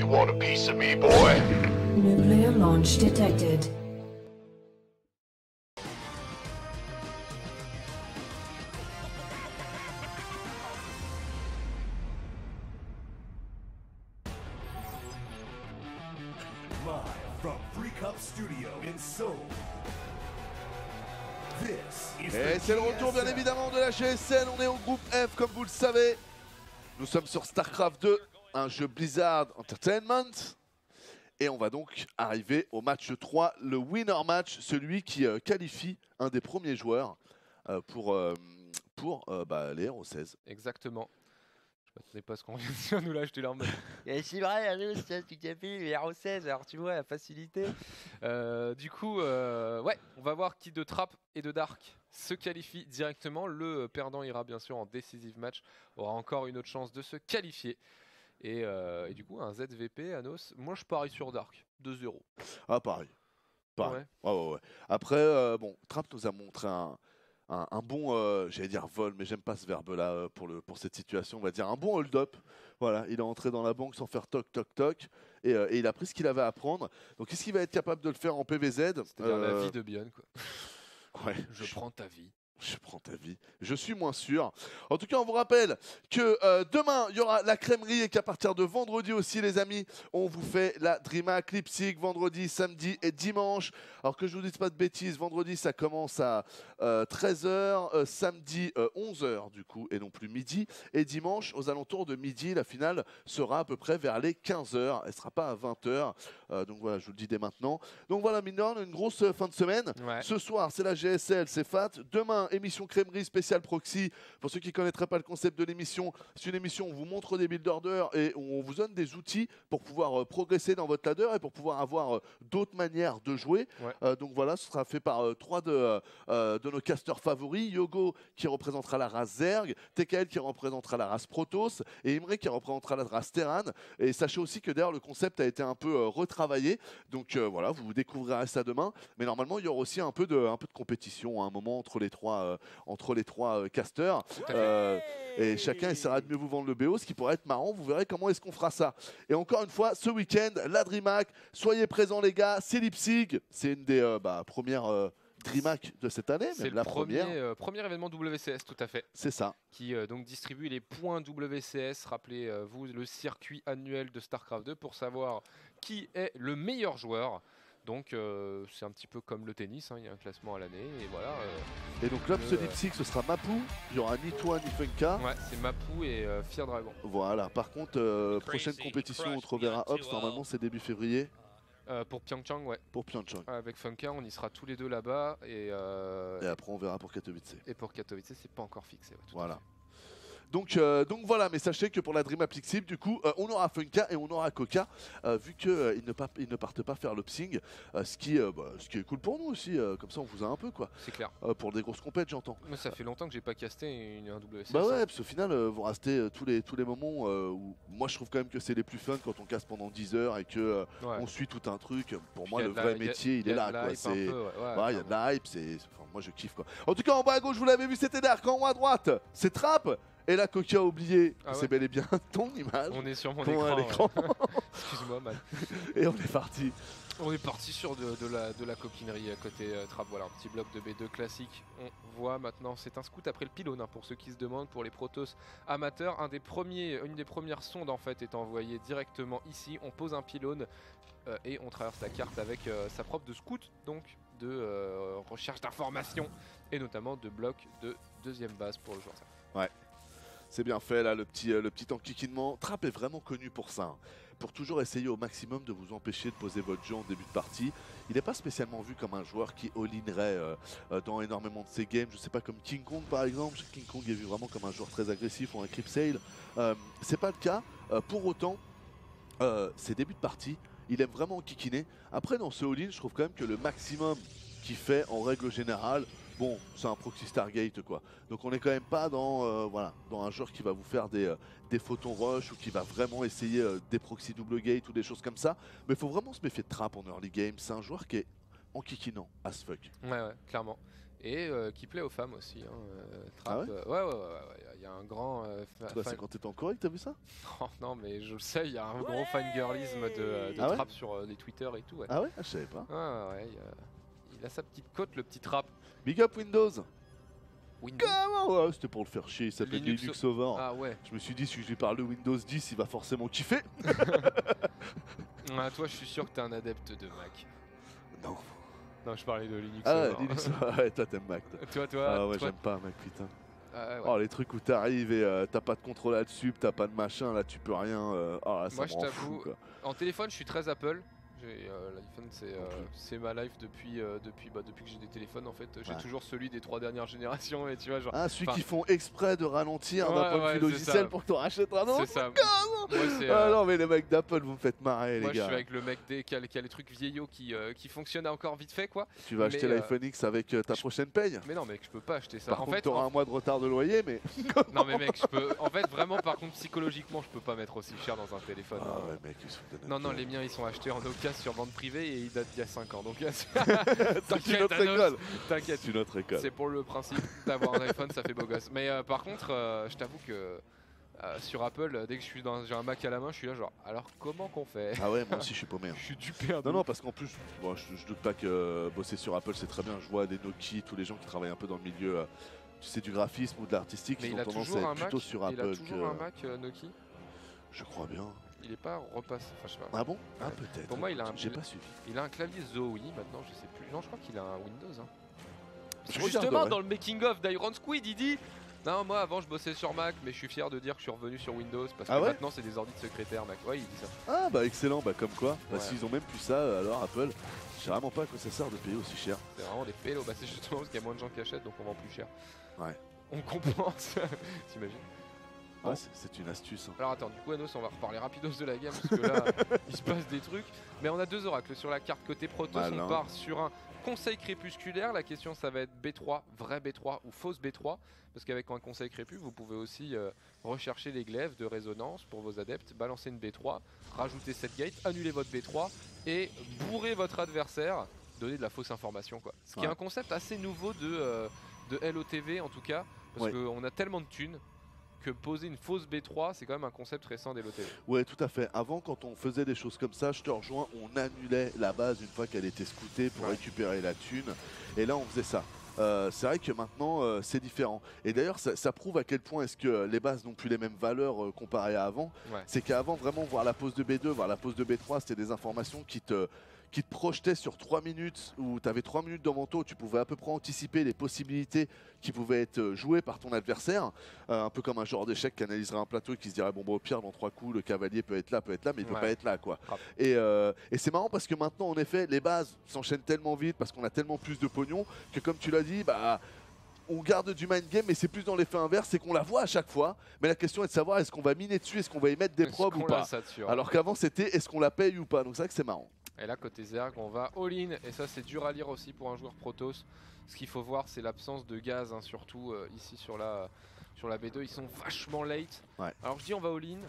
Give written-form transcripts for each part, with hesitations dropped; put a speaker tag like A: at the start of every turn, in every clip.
A: want a piece of me, boy?
B: Nuclear launch detected.
C: Live from Free Cup Studio in Seoul. This is
D: Et
C: the
D: c'est le retour bien
C: GSL.
D: évidemment de la GSL, on est au groupe F comme vous le savez. Nous sommes sur StarCraft 2, un jeu Blizzard Entertainment. Et on va donc arriver au match 3, le winner match, celui qui qualifie un des premiers joueurs pour les Hero 16.
E: Exactement. Je m'attendais pas à ce qu'on vient de dire, nous là, j'étais là en mode. C'est vrai, allez, c'est tu t'as fait les RO16, alors tu vois la facilité. Du coup, ouais, on va voir qui de Trap et de Dark se qualifie directement. Le perdant ira bien sûr en decisive match, aura encore une autre chance de se qualifier. Et du coup, un ZVP, Anos, moi je parie sur Dark, 2-0.
D: Ah pareil. Pareil.
E: Ouais.
D: Ouais. Après, bon, Trap nous a montré un bon, j'allais dire vol, mais j'aime pas ce verbe-là pour cette situation, on va dire un bon hold-up. Voilà, il est entré dans la banque sans faire toc toc toc et il a pris ce qu'il avait à prendre. Donc est-ce qu'il va être capable de le faire en PVZ?
E: C'est-à-dire la vie de Bion, quoi.
D: Ouais,
E: Je prends ta vie.
D: je prends ta vie. Je suis moins sûr. En tout cas, on vous rappelle que demain, il y aura la crèmerie et qu'à partir de vendredi aussi, les amis, on vous fait la DreamHack Leipzig vendredi, samedi et dimanche. Alors que je vous dise pas de bêtises, vendredi, ça commence à 13h, samedi 11h du coup, et non plus midi. Et dimanche, aux alentours de midi, la finale sera à peu près vers les 15h. Elle ne sera pas à 20h. Donc voilà, je vous le dis dès maintenant. Donc voilà, mine de rien, une grosse fin de semaine.
E: Ouais.
D: Ce soir, c'est la GSL, c'est FAT. Demain, émission crèmerie spéciale proxy. Pour ceux qui ne connaîtraient pas le concept de l'émission, c'est une émission où on vous montre des build orders et où on vous donne des outils pour pouvoir progresser dans votre ladder et pour pouvoir avoir d'autres manières de jouer.
E: Ouais.
D: Donc voilà, ce sera fait par trois de nos casteurs favoris. Yogo qui représentera la race Zerg, TKL qui représentera la race Protoss et Imre qui représentera la race Terran. Et sachez aussi que d'ailleurs le concept a été un peu retravaillé. Donc voilà, vous découvrirez ça demain. Mais normalement, il y aura aussi un peu de compétition à un moment entre les trois casteurs. Et chacun essaiera de mieux vous vendre le BO, ce qui pourrait être marrant. Vous verrez comment est-ce qu'on fera ça. Et encore une fois, ce week-end, la DreamHack, soyez présents les gars. C'est Leipzig, c'est une des premières DreamHack de cette année,
E: C'est
D: même
E: le
D: la première.
E: premier événement WCS, tout à fait.
D: C'est ça.
E: Qui donc distribue les points WCS. Rappelez-vous le circuit annuel de StarCraft 2 pour savoir qui est le meilleur joueur. Donc c'est un petit peu comme le tennis, hein, il y a un classement à l'année et voilà.
D: Et donc l'Ops Leipzig, ce sera Mapou. Il y aura ni toi ni Funka.
E: Ouais, c'est Mapou et Fear Dragon.
D: Voilà. Par contre, prochaine compétition, on te reverra Ops. Normalement, c'est début février
E: Pour Pyeongchang, ouais.
D: pour Pyeongchang.
E: Avec Funka, on y sera tous les deux là-bas et
D: après, on verra pour Katowice.
E: et pour Katowice, c'est pas encore fixé. Ouais, tout à
D: Voilà.
E: fait.
D: Donc voilà, mais sachez que pour la Dream Leipzig, du coup, on aura Funka et on aura Coca, vu qu'ils ne partent pas faire l'opsing, ce qui est cool pour nous aussi, comme ça on vous a un peu quoi.
E: C'est clair.
D: Pour des grosses compètes, j'entends.
E: Moi, ça fait longtemps que j'ai pas casté un WCS.
D: Bah ouais, parce qu'au final, vous restez tous les moments où moi je trouve quand même que c'est les plus fun quand on casse pendant 10 heures et que
E: Ouais.
D: on suit tout un truc. Pour
E: Puis
D: moi,
E: y a
D: le
E: de la-
D: vrai
E: y a-
D: métier, il
E: y a
D: est
E: de
D: là.
E: la
D: Quoi.
E: hype un
D: C'est-
E: peu, ouais,
D: il y a de
E: clairement.
D: la hype, enfin, moi je kiffe quoi. En tout cas, en bas à gauche, vous l'avez vu, c'était Dark. En haut à droite, c'est Trap. Et là, Coca a oublié,
E: Ah
D: c'est
E: ouais.
D: bel et bien ton image.
E: On est sur mon
D: Ton à
E: écran.
D: l'écran.
E: Excuse-moi, man.
D: Et on est parti.
E: On est parti sur de la coquinerie à côté Trap. Voilà, un petit bloc de B2 classique. On voit maintenant, c'est un scout après le pylône, hein, pour ceux qui se demandent, pour les Protoss amateurs. Une des premières sondes en fait est envoyée directement ici. On pose un pylône et on traverse la carte avec sa propre de scout, donc de recherche d'informations et notamment de blocs de deuxième base pour le joueur.
D: C'est bien fait là, le petit enquiquinement. Trap est vraiment connu pour ça, hein. Pour toujours essayer au maximum de vous empêcher de poser votre jeu en début de partie. Il n'est pas spécialement vu comme un joueur qui all-inerait dans énormément de ses games. Je sais pas, comme King Kong par exemple. King Kong est vu vraiment comme un joueur très agressif ou un creep sale. C'est pas le cas. Pour autant, ses débuts de partie, il aime vraiment enquiquiner. Après, dans ce all-in, je trouve quand même que le maximum qu'il fait en règle générale, bon, c'est un proxy Stargate quoi. Donc on n'est quand même pas dans un joueur qui va vous faire des photons rush ou qui va vraiment essayer des proxy double gate ou des choses comme ça. Mais il faut vraiment se méfier de Trap en early game. C'est un joueur qui est enquiquinant as fuck.
E: Ouais, clairement. et qui plaît aux femmes aussi. Hein,
D: Ah
E: Trap,
D: ouais
E: il y a un grand
D: Toi, c'est quand t'étais en Corée que t'as vu ça?
E: non, mais je le sais, il y a un gros fangirlisme de
D: Ah ouais
E: Trap sur les Twitter et tout. Ouais.
D: Ah ouais? Ah, je savais pas.
E: Ouais, il a sa petite cote, le petit Trap.
D: Big up Windows.
E: Windows.
D: Comment? Ouais, c'était pour le faire chier, il s'appelle
E: Linux
D: Linux Over.
E: Ah ouais.
D: Je me suis dit, si je lui parle de Windows 10, il va forcément kiffer.
E: Ah, toi, je suis sûr que t'es un adepte de Mac.
D: Non.
E: Non, je parlais de Linux.
D: Ah ouais,
E: Over.
D: Linux Over. Ouais, toi t'aimes Mac. Toi.
E: toi,
D: Ah ouais,
E: toi-
D: j'aime pas Mac, putain.
E: ouais.
D: Oh, les trucs où t'arrives et t'as pas de contrôle là-dessus, t'as pas de machin, là tu peux rien. Oh là, ça
E: Moi,
D: me
E: je
D: rend
E: t'avoue,
D: fou, quoi.
E: En téléphone, je suis très Apple. L'iPhone,
D: Ok.
E: c'est ma life depuis que j'ai des téléphones. En fait, j'ai
D: Ouais.
E: toujours celui des 3 dernières générations. Et tu vois, genre.
D: Ah, celui
E: enfin,
D: qui font exprès de ralentir d'un
E: Ouais,
D: point de
E: ouais,
D: vue
E: c'est
D: logiciel
E: ça.
D: pour que t'en rachètes un autre.
E: c'est ça. Moi, c'est.
D: Ah non, mais les mecs d'Apple, vous me faites marrer,
E: Moi,
D: les
E: je
D: gars.
E: suis avec le mec qui a les trucs vieillots qui fonctionnent encore vite fait, quoi.
D: Tu vas acheter
E: mais,
D: l'iPhone X avec ta prochaine paye.
E: Mais non, mec, je peux pas acheter ça.
D: Par
E: en
D: contre,
E: fait,
D: t'auras un mois de retard de loyer, mais.
E: non, mais mec, je peux. En fait, vraiment, par contre, psychologiquement, je peux pas mettre aussi cher dans un téléphone.
D: Ah
E: hein.
D: ouais, mec, ils se foutent de notre
E: Non, non,
D: gueule.
E: les miens ils sont achetés en occasion sur vente privée et ils datent d'il y a 5 ans. Donc
D: C'est
E: t'inquiète,
D: une autre
E: Anos,
D: école.
E: t'inquiète.
D: C'est une autre école.
E: C'est pour le principe d'avoir un iPhone, ça fait beau gosse. Mais par contre, je t'avoue que sur Apple, dès que j'ai un Mac à la main, je suis là genre, alors comment qu'on fait?
D: Ah ouais, moi aussi, je suis paumé. Hein.
E: Je suis du père.
D: Non, non, parce qu'en plus, bon, je doute pas que bosser sur Apple, c'est très bien. Je vois des Nokia, tous les gens qui travaillent un peu dans le milieu, tu sais, du graphisme ou de l'artistique,
E: Mais
D: ils
E: il
D: ont
E: a
D: tendance
E: toujours
D: à
E: un
D: être
E: Mac.
D: plutôt sur
E: Il a
D: Apple
E: toujours un Mac Nokia.
D: Je crois bien.
E: Il est pas repassé. Enfin, je sais pas.
D: Ah bon? Ah,
E: Ouais.
D: peut-être.
E: Pour moi, il a un-
D: J'ai pas suivi.
E: Il a un clavier Zoe maintenant, je sais plus. Non, je crois qu'il a un Windows. Hein.
D: Je
E: Justement,
D: regarderai.
E: dans le making of d'Iron Squid, il dit non, moi avant je bossais sur Mac, mais je suis fier de dire que je suis revenu sur Windows parce que
D: Ah ouais
E: maintenant c'est des ordi de secrétaire Mac. Ouais, il dit ça.
D: Ah bah excellent, bah comme quoi. Bah
E: Ouais.
D: s'ils ont même plus ça, alors Apple, je sais vraiment pas à quoi ça sert de payer aussi cher.
E: C'est vraiment des pélos. Bah, c'est justement parce qu'il y a moins de gens qui achètent donc on vend plus cher.
D: Ouais.
E: On compense. T'imagines? Bon.
D: Ouais, c'est une astuce. Hein.
E: Alors attends, du coup, Anos, on va reparler rapidos de la gamme parce que là il se passe des trucs. Mais on a deux oracles sur la carte côté Protoss.
D: Malin.
E: On part sur un conseil crépusculaire. La question, ça va être B3, vrai B3 ou fausse B3. Parce qu'avec un conseil crépus, vous pouvez aussi rechercher les glaives de résonance pour vos adeptes, balancer une B3, rajouter 7 gates, annuler votre B3 et bourrer votre adversaire, donner de la fausse information, quoi. Ce qui est
D: Ouais.
E: un concept assez nouveau de LOTV en tout cas, parce
D: Ouais.
E: qu'on a tellement de thunes que poser une fausse B3, c'est quand même un concept récent des LOTV.
D: Ouais, tout à fait. Avant, quand on faisait des choses comme ça, je te rejoins, on annulait la base une fois qu'elle était scoutée pour
E: Ouais.
D: récupérer la thune. Et là, on faisait ça. C'est vrai que maintenant, c'est différent. Et d'ailleurs, ça prouve à quel point est-ce que les bases n'ont plus les mêmes valeurs comparées à avant.
E: Ouais.
D: C'est qu'avant, vraiment, voir la pose de B2, voir la pose de B3, c'était des informations qui te projetaient sur 3 minutes, où tu avais 3 minutes devant toi, où tu pouvais à peu près anticiper les possibilités qui pouvaient être jouées par ton adversaire. Un peu comme un joueur d'échecs qui analyserait un plateau et qui se dirait, bon, bah, au pire, dans 3 coups, le cavalier peut être là, mais il peut
E: Ouais.
D: pas être là, quoi.
E: Grave.
D: Et c'est marrant parce que maintenant, en effet, les bases s'enchaînent tellement vite parce qu'on a tellement plus de pognon que, comme tu l'as dit, bah, on garde du mind game, mais c'est plus dans l'effet inverse, c'est qu'on la voit à chaque fois. Mais la question est de savoir est-ce qu'on va miner dessus, est-ce qu'on va y mettre des
E: Est-ce
D: probes
E: qu'on
D: ou
E: la
D: pas.
E: sature
D: Alors qu'avant, c'était est-ce qu'on la paye ou pas. Donc c'est vrai que c'est marrant.
E: Et là, côté Zerg, on va all-in. Et ça, c'est dur à lire aussi pour un joueur Protoss. Ce qu'il faut voir, c'est l'absence de gaz, hein, surtout ici sur la B2. Ils sont vachement late.
D: Ouais.
E: Alors, je dis on va all-in.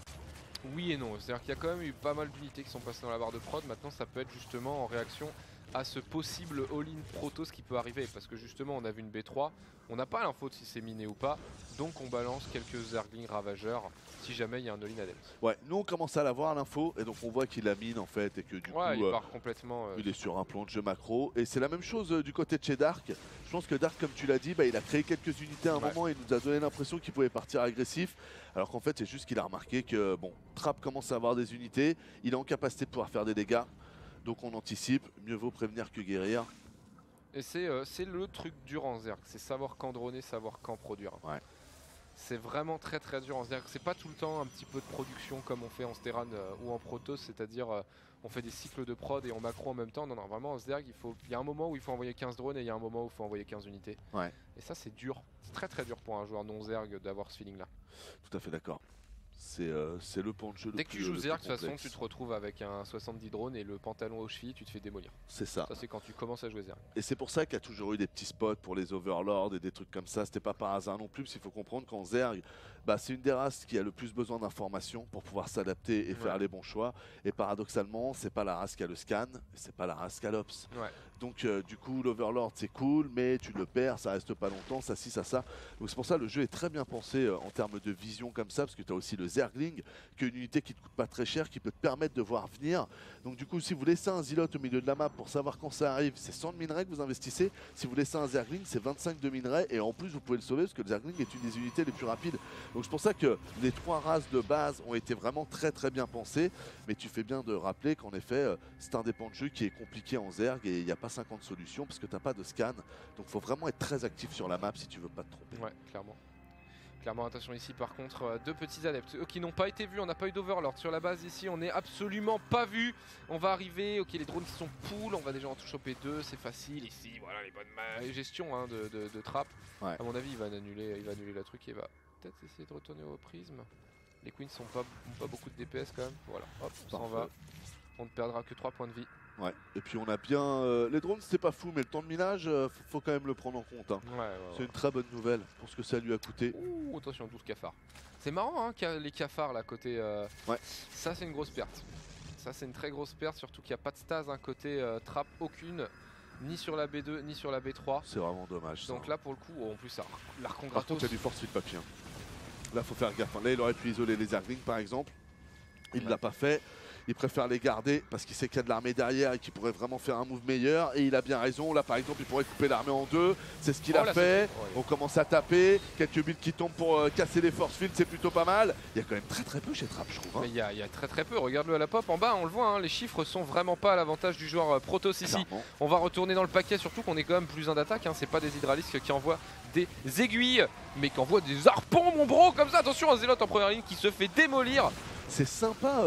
E: Oui et non. C'est-à-dire qu'il y a quand même eu pas mal d'unités qui sont passées dans la barre de prod. Maintenant, ça peut être justement en réaction à ce possible all-in Protoss qui peut arriver. Parce que justement, on a vu une B3. On n'a pas l'info de si c'est miné ou pas. Donc, on balance quelques Zerglings ravageurs si jamais il y a un all-in adept.
D: Ouais, nous on commence à l'avoir l'info et donc on voit qu'il la mine en fait et que du
E: Ouais,
D: coup
E: il part complètement.
D: il est sur un plan de jeu macro et c'est la même chose du côté de chez Dark. Je pense que Dark, comme tu l'as dit, bah, il a créé quelques unités à un
E: Ouais.
D: moment et il nous a donné l'impression qu'il pouvait partir agressif alors qu'en fait c'est juste qu'il a remarqué que bon, Trap commence à avoir des unités, il est en capacité de pouvoir faire des dégâts donc on anticipe, mieux vaut prévenir que guérir.
E: Et c'est le truc dur en Zerg, c'est savoir quand droner, savoir quand produire.
D: Ouais.
E: C'est vraiment très très dur en Zerg. C'est pas tout le temps un petit peu de production comme on fait en Steran ou en Protoss, c'est-à-dire on fait des cycles de prod et en macro en même temps. Non, non, vraiment en Zerg, il y a un moment où il faut envoyer 15 drones et il y a un moment où il faut envoyer 15 unités.
D: Ouais.
E: Et ça, c'est dur. C'est très très dur pour un joueur non Zerg d'avoir ce feeling-là.
D: Tout à fait d'accord. C'est le pan de jeu
E: Dès
D: le
E: que tu
D: plus
E: joues
D: le
E: Zerg,
D: plus
E: de toute façon,
D: complexe.
E: tu te retrouves avec un 70 drones et le pantalon aux chevilles, tu te fais démolir.
D: C'est ça.
E: Ça, c'est quand tu commences à jouer Zerg.
D: Et c'est pour ça qu'il y a toujours eu des petits spots pour les Overlords et des trucs comme ça. C'était pas par hasard non plus, parce qu'il faut comprendre qu'en Zerg, bah, c'est une des races qui a le plus besoin d'informations pour pouvoir s'adapter et faire les bons choix. Et paradoxalement, c'est pas la race qui a le scan, c'est pas la race qui a l'Ops.
E: Ouais.
D: Donc du coup, l'Overlord c'est cool, mais tu le perds, ça reste pas longtemps, ça ci, ça. Donc c'est pour ça que le jeu est très bien pensé en termes de vision comme ça, parce que tu as aussi le Zergling, qui est une unité qui te coûte pas très cher, qui peut te permettre de voir venir. Donc du coup, si vous laissez un Zealot au milieu de la map pour savoir quand ça arrive, c'est 100 de minerais que vous investissez. Si vous laissez un Zergling, c'est 25 de minerais, et en plus vous pouvez le sauver, parce que le Zergling est une des unités les plus rapides. Donc c'est pour ça que les trois races de base ont été vraiment très bien pensées, mais tu fais bien de rappeler qu'en effet, c'est un dépend de jeu qui est compliqué en Zerg, et il n'y a pas 50 solutions, parce que tu n'as pas de scan. Donc il faut vraiment être très actif sur la map si tu veux pas te tromper.
E: Ouais, clairement. Clairement, attention ici par contre, deux petits adeptes qui n'ont pas été vus, on n'a pas eu d'Overlord sur la base ici, on n'est absolument pas vu. On va arriver, ok les drones qui sont full, on va déjà en tout choper deux, c'est facile ici, voilà les bonnes gestion hein, de trap.
D: Ouais.
E: À mon avis il va annuler la truc et va peut-être essayer de retourner au prisme. Les queens sont pas beaucoup de DPS quand même, voilà, hop, on s'en va. On ne perdra que 3 points de vie.
D: Ouais, et puis on a bien... les drones c'était pas fou, mais le temps de minage, faut quand même le prendre en compte. Hein.
E: Ouais.
D: C'est une très bonne nouvelle pour ce que ça lui a coûté.
E: Ouh, attention, 12 cafards. C'est marrant hein, les cafards là côté...
D: Ouais.
E: Ça c'est une grosse perte. Ça c'est une très grosse perte, surtout qu'il n'y a pas de stase hein, côté trap, aucune. Ni sur la B2, ni sur la B3.
D: C'est vraiment dommage.
E: Donc
D: ça,
E: là pour le coup, en plus ça l'arcon
D: par contre,
E: gratos.
D: il y a du force feed papier. Là, faut faire gaffe. Là, il aurait pu isoler les Zerglings par exemple. Il ne l'a pas fait. Il préfère les garder parce qu'il sait qu'il y a de l'armée derrière et qu'il pourrait vraiment faire un move meilleur. Et il a bien raison. Là, par exemple, il pourrait couper l'armée en deux. C'est ce qu'il a fait. On commence à taper. Quelques builds qui tombent pour casser les force fields, c'est plutôt pas mal. Il y a quand même très peu chez Trap, je trouve. Hein.
E: Mais il y a très peu. Regarde-le à la pop en bas, on le voit. Hein, les chiffres sont vraiment pas à l'avantage du joueur Protoss ici.
D: Clairement.
E: On va retourner dans le paquet, surtout qu'on est quand même plus un d'attaque. Hein. C'est pas des hydralisques qui envoient des aiguilles, mais qui envoient des harpons, mon bro, comme ça. Attention, un zélote en première ligne qui se fait démolir.
D: C'est sympa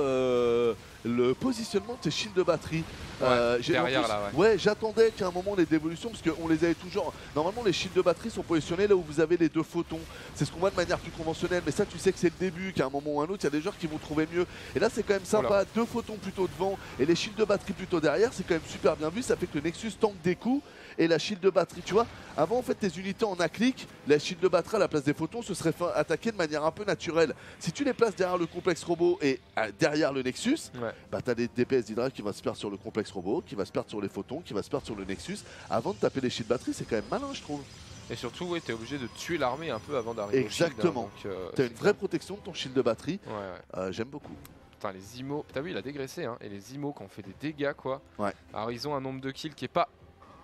D: le positionnement de tes shields de batterie.
E: Derrière là,
D: ouais, j'attendais qu'à un moment les dévolutions, parce qu'on les avait toujours. Normalement, les shields de batterie sont positionnés là où vous avez les deux photons. C'est ce qu'on voit de manière plus conventionnelle, mais ça, tu sais que c'est le début, qu'à un moment ou un autre, il y a des joueurs qui vont trouver mieux. Et là, c'est quand même sympa.
E: Voilà.
D: Deux photons plutôt devant et les shields de batterie plutôt derrière. C'est quand même super bien vu. Ça fait que le Nexus tank des coups et la shield de batterie, tu vois. Avant, en fait, tes unités en un-clic, la shield de batterie à la place des photons se serait fait attaquer de manière un peu naturelle. Si tu les places derrière le complexe robot et derrière le Nexus, bah t'as des DPS d'Hydra qui va se perdre sur le complexe robot, qui va se perdre sur les photons, qui va se perdre sur le Nexus. Avant de taper les shields de batterie, c'est quand même malin, je trouve.
E: Et surtout, ouais, t'es obligé de tuer l'armée un peu avant d'arriver.
D: Exactement. T'as une vraie protection de ton shield de batterie.
E: Ouais.
D: J'aime beaucoup.
E: Putain, les IMO, t'as vu, il a dégraissé, hein. Et les IMO qui ont fait des dégâts, quoi.
D: Ouais.
E: Alors, ils ont un nombre de kills qui est pas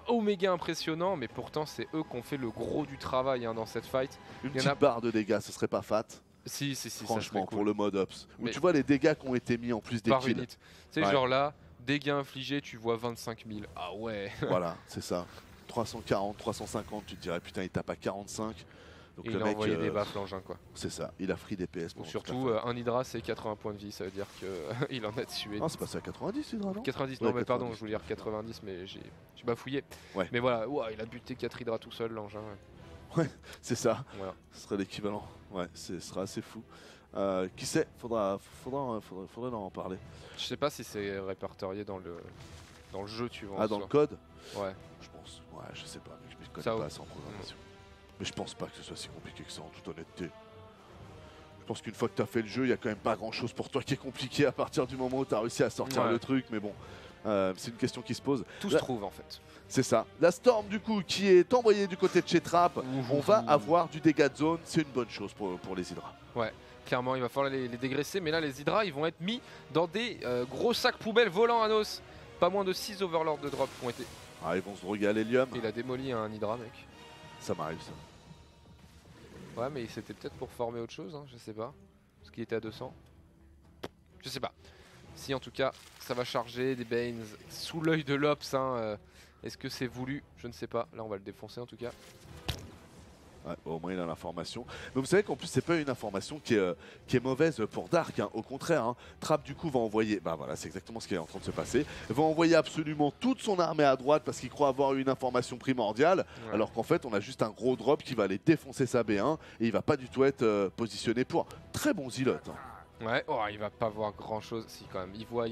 E: oméga impressionnant, mais pourtant, c'est eux qui ont fait le gros du travail hein, dans cette fight.
D: Une petite barre de dégâts, ce serait pas fat.
E: Si,
D: franchement,
E: cool.
D: pour le mode Ops. Où
E: Mais
D: tu vois les dégâts qui ont été mis en plus des
E: par
D: kills.
E: unit. Tu sais, genre là, dégâts infligés, tu vois 25 000. Ah ouais.
D: Voilà, c'est ça. 340, 350, tu te dirais putain, il tape à 45. Donc
E: et
D: le
E: il a
D: mec,
E: envoyé des baffes l'engin, quoi.
D: C'est ça, il a free DPS.
E: Ou surtout, un Hydra, c'est 80 points de vie, ça veut dire qu'il en a tué.
D: Non, c'est passé à 90, Hydra, non
E: 90,
D: ouais,
E: non, mais pardon,
D: 90.
E: je voulais dire 90, mais j'ai bafouillé.
D: Ouais.
E: Mais voilà, il a buté 4 Hydra tout seul, l'engin.
D: C'est ça,
E: Voilà.
D: ce serait l'équivalent. Ouais, ce sera assez fou. Qui sait, faudrait leur en parler.
E: Je sais pas si c'est répertorié dans le jeu, tu vois.
D: Ah, dans le code
E: Ouais.
D: Je pense. Ouais, je sais pas, mais je me connais
E: Ça
D: pas
E: va.
D: assez en programmation. Mais je pense pas que ce soit si compliqué que ça, en toute honnêteté. Je pense qu'une fois que tu as fait le jeu, il y a quand même pas grand chose pour toi qui est compliqué à partir du moment où tu as réussi à sortir
E: Ouais.
D: le truc, mais bon. C'est une question qui se pose.
E: Tout
D: Là-
E: se trouve en fait.
D: C'est ça. La Storm, du coup, qui est envoyée du côté de chez Trap, on va avoir du dégât de zone. C'est une bonne chose pour les Hydra.
E: Clairement, il va falloir les dégraisser, mais là, les Hydra, ils vont être mis dans des gros sacs poubelles volants à nos. Pas moins de 6 Overlords de drop qui ont été.
D: Ah, ils vont se droguer à l'hélium.
E: Il a démoli un Hydra, mec.
D: Ça m'arrive, ça.
E: Ouais, mais c'était peut-être pour former autre chose, hein, je sais pas. Parce qu'il était à 200. Je sais pas. Si, en tout cas, ça va charger des Banes sous l'œil de l'Ops. Hein, est-ce que c'est voulu? Je ne sais pas. Là, on va le défoncer en tout cas.
D: Ouais, au moins il a l'information. Mais vous savez qu'en plus c'est pas une information qui est mauvaise pour Dark, hein. Au contraire, hein. Trap du coup va envoyer, bah voilà c'est exactement ce qui est en train de se passer, va envoyer absolument toute son armée à droite parce qu'il croit avoir eu une information primordiale, alors qu'en fait on a juste un gros drop qui va aller défoncer sa B1 et il va pas du tout être positionné pour. Très bon Zealot. Hein.
E: Ouais, oh, il va pas voir grand chose. Si, quand même. Il voit.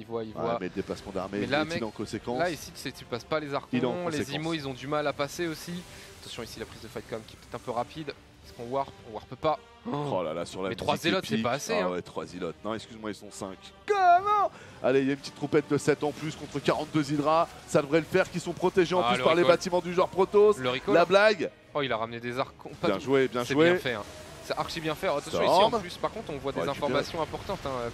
D: Mais le déplacement d'armée,
E: Mais
D: il
E: là,
D: est
E: mec,
D: en conséquence.
E: Là, ici, tu passes pas les
D: Il est en
E: archons. Les
D: conséquence.
E: imos, ils ont du mal à passer aussi. Attention, ici, la prise de fight, quand même, qui est peut-être un peu rapide. Est-ce qu'on warp? On warp pas.
D: Oh là là, sur la
E: Mais 3
D: musique
E: zélotes, c'est
D: épique.
E: pas assez,
D: Ah
E: hein.
D: ouais, 3 zélotes. Non, excuse-moi, ils sont 5. Comment? Allez, il y a une petite troupette de 7 en plus contre 42 hydras. Ça devrait le faire, qui sont protégés en plus
E: le
D: par les
E: recall.
D: bâtiments du genre Protoss.
E: Le recall.
D: La blague.
E: Oh, il a ramené des archons. Pas
D: Bien
E: tout.
D: joué, bien
E: C'est
D: joué.
E: bien fait. Hein. C'est archi bien fait. Alors, attention,
D: Storm.
E: ici, en plus, par contre, on voit des
D: Ouais,
E: informations importantes. Hein,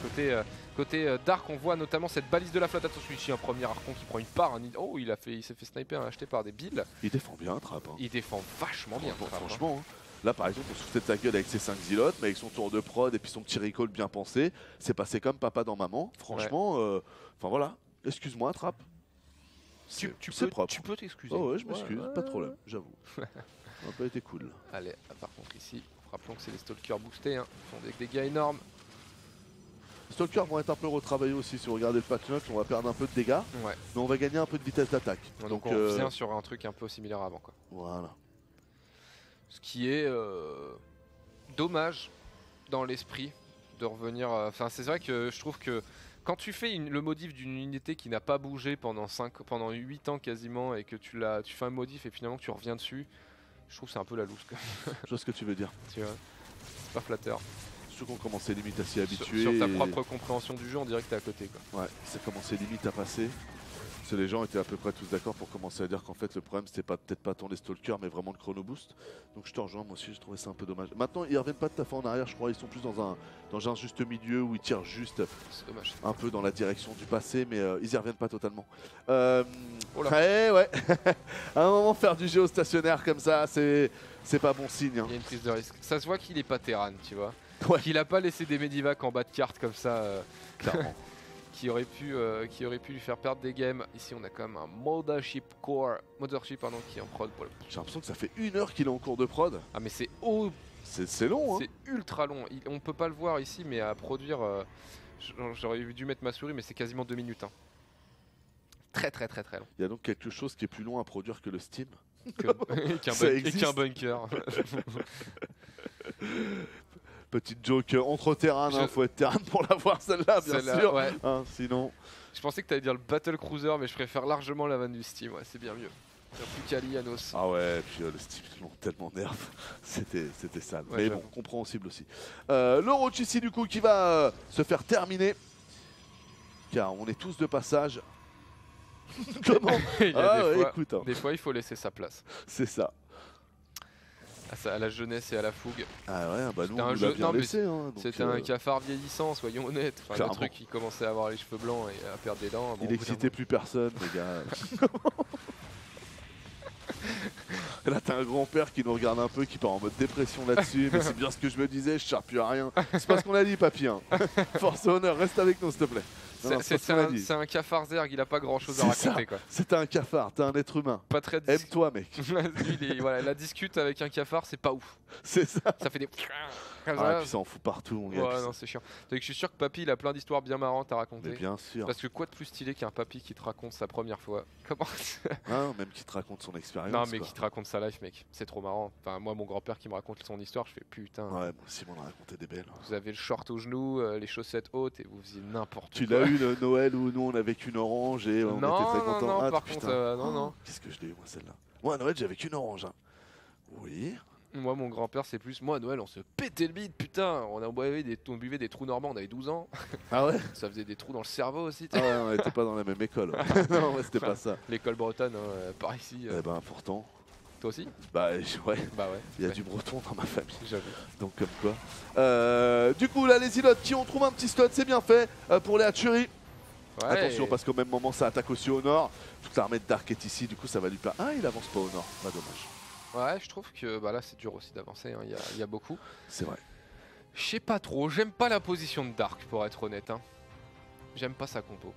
E: côté Dark, on voit notamment cette balise de la flotte. Attention, ici, un premier archon qui prend une part. Oh, il s'est fait sniper, acheté par des billes.
D: Il défend bien, Trap. Hein.
E: Il défend vachement bien.
D: Bon,
E: Trapp, hein.
D: franchement, hein. Là par exemple on se foutait de sa gueule avec ses 5 zilotes, mais avec son tour de prod et puis son petit recall bien pensé, c'est passé comme papa dans maman. Franchement, enfin voilà, excuse-moi Trap.
E: Tu
D: C'est propre.
E: Tu peux t'excuser.
D: Oh ouais, je m'excuse, pas de problème, j'avoue. Ça n'a pas été cool.
E: Allez, par contre ici, rappelons que c'est les stalkers boostés, hein. Ils font des dégâts énormes.
D: Les stalkers vont être un peu retravaillés aussi, si vous regardez le patch note, on va perdre un peu de dégâts,
E: Ouais.
D: mais on va gagner un peu de vitesse d'attaque.
E: Donc on revient sur un truc un peu similaire avant, quoi.
D: Voilà.
E: Ce qui est dommage dans l'esprit de revenir. Enfin, c'est vrai que je trouve que quand tu fais le modif d'une unité qui n'a pas bougé pendant 8 ans quasiment et que tu fais un modif et finalement que tu reviens dessus, je trouve que c'est un peu la loose.
D: Je vois ce que tu veux dire.
E: Tu vois, c'est pas flatteur.
D: Surtout qu'on commençait limite à s'y habituer.
E: Sur ta propre compréhension du jeu, on dirait que t'es à côté, quoi.
D: Ouais, ça commençait limite à passer. Parce que les gens étaient à peu près tous d'accord pour commencer à dire qu'en fait le problème c'était peut-être pas tant les stalkers mais vraiment le chrono boost. Donc je te rejoins, moi aussi je trouvais ça un peu dommage. Maintenant ils reviennent pas tout à fait en arrière, je crois, ils sont plus dans un juste milieu où ils tirent juste
E: C'est dommage.
D: un peu dans la direction du passé, mais ils y reviennent pas totalement.
E: Oh là.
D: Ouais. À un moment faire du géostationnaire comme ça, c'est pas bon signe. Hein.
E: Il y a une prise de risque. Ça se voit qu'il est pas Terran, tu vois.
D: Ouais.
E: Qu'il a pas laissé des Medivac en bas de carte comme ça.
D: Clairement.
E: Qui aurait pu lui faire perdre des games. Ici on a quand même un Mothership pardon, qui est en prod pour le...
D: J'ai l'impression que ça fait 1 heure qu'il est en cours de prod.
E: Ah mais c'est
D: long. Hein.
E: c'est ultra long. On peut pas le voir ici mais à produire j'aurais dû mettre ma souris mais c'est quasiment 2 minutes. Hein. Très long.
D: Il y a donc quelque chose qui est plus long à produire que le Steam.
E: Qu'un bunker.
D: Petite joke entre terrain, hein, faut être terrain pour l'avoir celle-là bien sûr.
E: Ouais.
D: Hein, sinon.
E: Je pensais que t'allais dire le Battle Cruiser mais je préfère largement la vanne du Steam, ouais, c'est bien mieux. Plus qu'Ali, Anos.
D: Ah ouais, puis le Steam ils l'ont tellement nerf, c'était sale.
E: Ouais,
D: mais bon, compréhensible aussi. Le Roach ici du coup qui va se faire terminer. Car on est tous de passage. Comment? Écoute, hein.
E: Des fois il faut laisser sa place.
D: C'est ça.
E: À la jeunesse et à la fougue.
D: Ah ouais, bah nous
E: C'était
D: on
E: un
D: nous
E: jeu-
D: l'a bien
E: non, mais
D: laissé. Hein,
E: C'était un cafard vieillissant, soyons honnêtes. Enfin, le
D: Clairement.
E: truc qui commençait à avoir les cheveux blancs et à perdre des dents. Bon,
D: Il
E: au bout d'un
D: excitait plus personne, les gars. Là, t'as un grand-père qui nous regarde un peu, qui part en mode dépression là-dessus. Mais c'est bien ce que je me disais, je sers plus à rien. C'est pas ce qu'on a dit, papy. Hein. Force et honneur, reste avec nous, s'il te plaît. Non, c'est pas ce qu'on a dit.
E: C'est un cafard zerg, il a pas grand chose à
D: C'est
E: raconter, quoi.
D: C'est un cafard, t'es un être humain.
E: Pas très
D: Aime-toi, mec.
E: Voilà, la discute avec un cafard, c'est pas ouf.
D: C'est ça.
E: Ça fait des. Comme
D: Ah,
E: ça.
D: et puis ça en fout partout, mon gars.
E: Ouais, non, c'est chiant. Donc, je suis sûr que Papy, il a plein d'histoires bien marrantes à raconter.
D: Mais bien sûr.
E: Parce que quoi de plus stylé qu'un papy qui te raconte sa première fois? Comment?
D: Hein, même qui te raconte son expérience.
E: Non, mais
D: quoi.
E: qui te raconte sa life, mec. C'est trop marrant. Enfin, moi, mon grand-père qui me raconte son histoire, je fais putain.
D: Ouais, moi aussi, m'en a raconté des belles.
E: Vous avez le short au genou, les chaussettes hautes et vous faisiez n'importe quoi.
D: Tu l'as eu le Noël où nous on avait qu'une orange et on
E: Non,
D: était très
E: non,
D: contents.
E: non,
D: Ah,
E: par
D: putain.
E: contre, non.
D: Qu'est-ce que je l'ai eu, moi, celle-là? Moi, à Noël, j'avais qu'une orange. Hein. Oui.
E: Moi, mon grand-père, c'est plus. Moi, à Noël, on se pétait le bide, putain. On buvait des trous normands, on avait 12 ans.
D: Ah ouais?
E: Ça faisait des trous dans le cerveau aussi.
D: Ah ouais, on n'était pas dans la même école. Ouais. Non, ouais, c'était pas ça.
E: L'école bretonne, par ici.
D: Eh ben, pourtant.
E: Toi aussi?
D: Bah, ouais.
E: Bah ouais.
D: Il y a
E: Ouais,
D: du breton dans ma famille.
E: j'avoue.
D: Donc, comme quoi. Du coup, là, les îlots qui on trouve un petit slot, c'est bien fait pour les hatcheries.
E: Ouais,
D: Attention, parce qu'au même moment, ça attaque aussi au nord. Toute l'armée de Dark est ici, du coup, ça va lui pas. Ah, il avance pas au nord. Pas dommage.
E: Ouais, je trouve que bah, là, c'est dur aussi d'avancer. Hein. Il y a beaucoup.
D: C'est vrai.
E: Je sais pas trop. J'aime pas la position de Dark, pour être honnête. Hein. J'aime pas sa compo.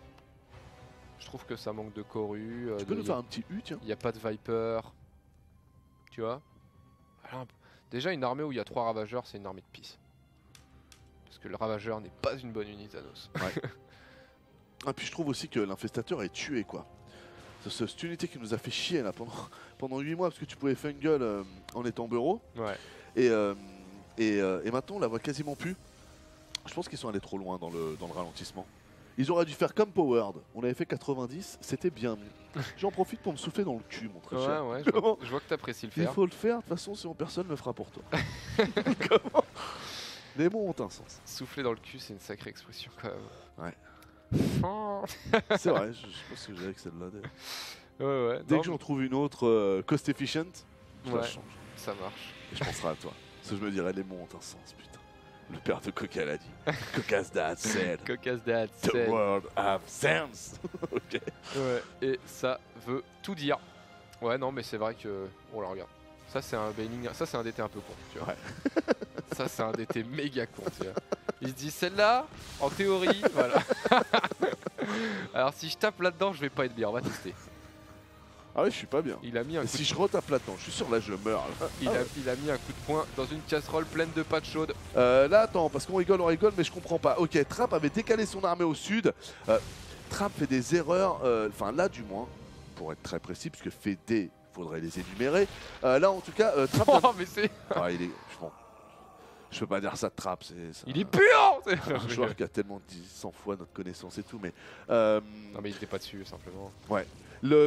E: Je trouve que ça manque de Coru.
D: Tu peux nous faire un petit U, tiens?
E: Il n'y a pas de Viper. Tu vois? Voilà, déjà, une armée où il y a 3 ravageurs, c'est une armée de pisse. Parce que le ravageur n'est pas une bonne unité Thanos.
D: Ouais. Ah, puis je trouve aussi que l'infestateur est tué, quoi. C'est cette unité qui nous a fait chier là pendant 8 mois parce que tu pouvais fungle en étant bureau.
E: Ouais.
D: Et maintenant on la voit quasiment plus. Je pense qu'ils sont allés trop loin dans le ralentissement. Ils auraient dû faire comme Powered. On avait fait 90, c'était bien mieux. J'en profite pour me souffler dans le cul, mon très cher.
E: Ouais, je vois que t'apprécies le
D: Il
E: faire.
D: faut le faire, de toute façon, sinon personne ne le fera pour toi. Comment? Les mots ont un sens.
E: Souffler dans le cul, c'est une sacrée expression quand même.
D: Ouais.
E: Oh.
D: C'est vrai, je pense que j'ai avec celle-là.
E: Ouais.
D: Dès
E: Non,
D: que j'en trouve une autre cost efficient, je la
E: Ouais.
D: change.
E: ça marche.
D: Et je penserai à toi. Parce que je me dirais, les mots ont un sens, putain. Le père de Coca l'a dit. Coca's dad said,
E: Cocasse dad,
D: the
E: c'est-
D: world have sense. Ok.
E: Ouais, et ça veut tout dire. Ouais, non, mais c'est vrai que. Oh là, regarde. Ça, c'est un bailing. Ça, c'est un DT un peu con, tu vois.
D: Ouais.
E: Ça, c'est un DT méga con, tu vois. Il se dit, celle-là, en théorie, voilà. Alors, si je tape là-dedans, je vais pas être bien. On va tester.
D: Ah ouais, je suis pas bien.
E: Il a mis un
D: Et
E: coup
D: si
E: de...
D: je retape là-dedans, je suis sûr là je meurs. Là,
E: il a mis un coup de poing dans une casserole pleine de pâtes chaudes.
D: Là attends, parce qu'on rigole, mais je comprends pas. Ok, Trapp avait décalé son armée au sud. Trapp fait des erreurs, enfin là du moins, pour être très précis, puisque fait des, faudrait les énumérer. Là en tout cas, Trapp...
E: Oh, mais c'est.
D: Ah, il est... Bon, je peux pas dire ça de Trapp, c'est...
E: Il est puant.
D: un joueur qui a tellement dit 100 fois notre connaissance et tout, mais...
E: Non, mais il était pas dessus, simplement.
D: Ouais.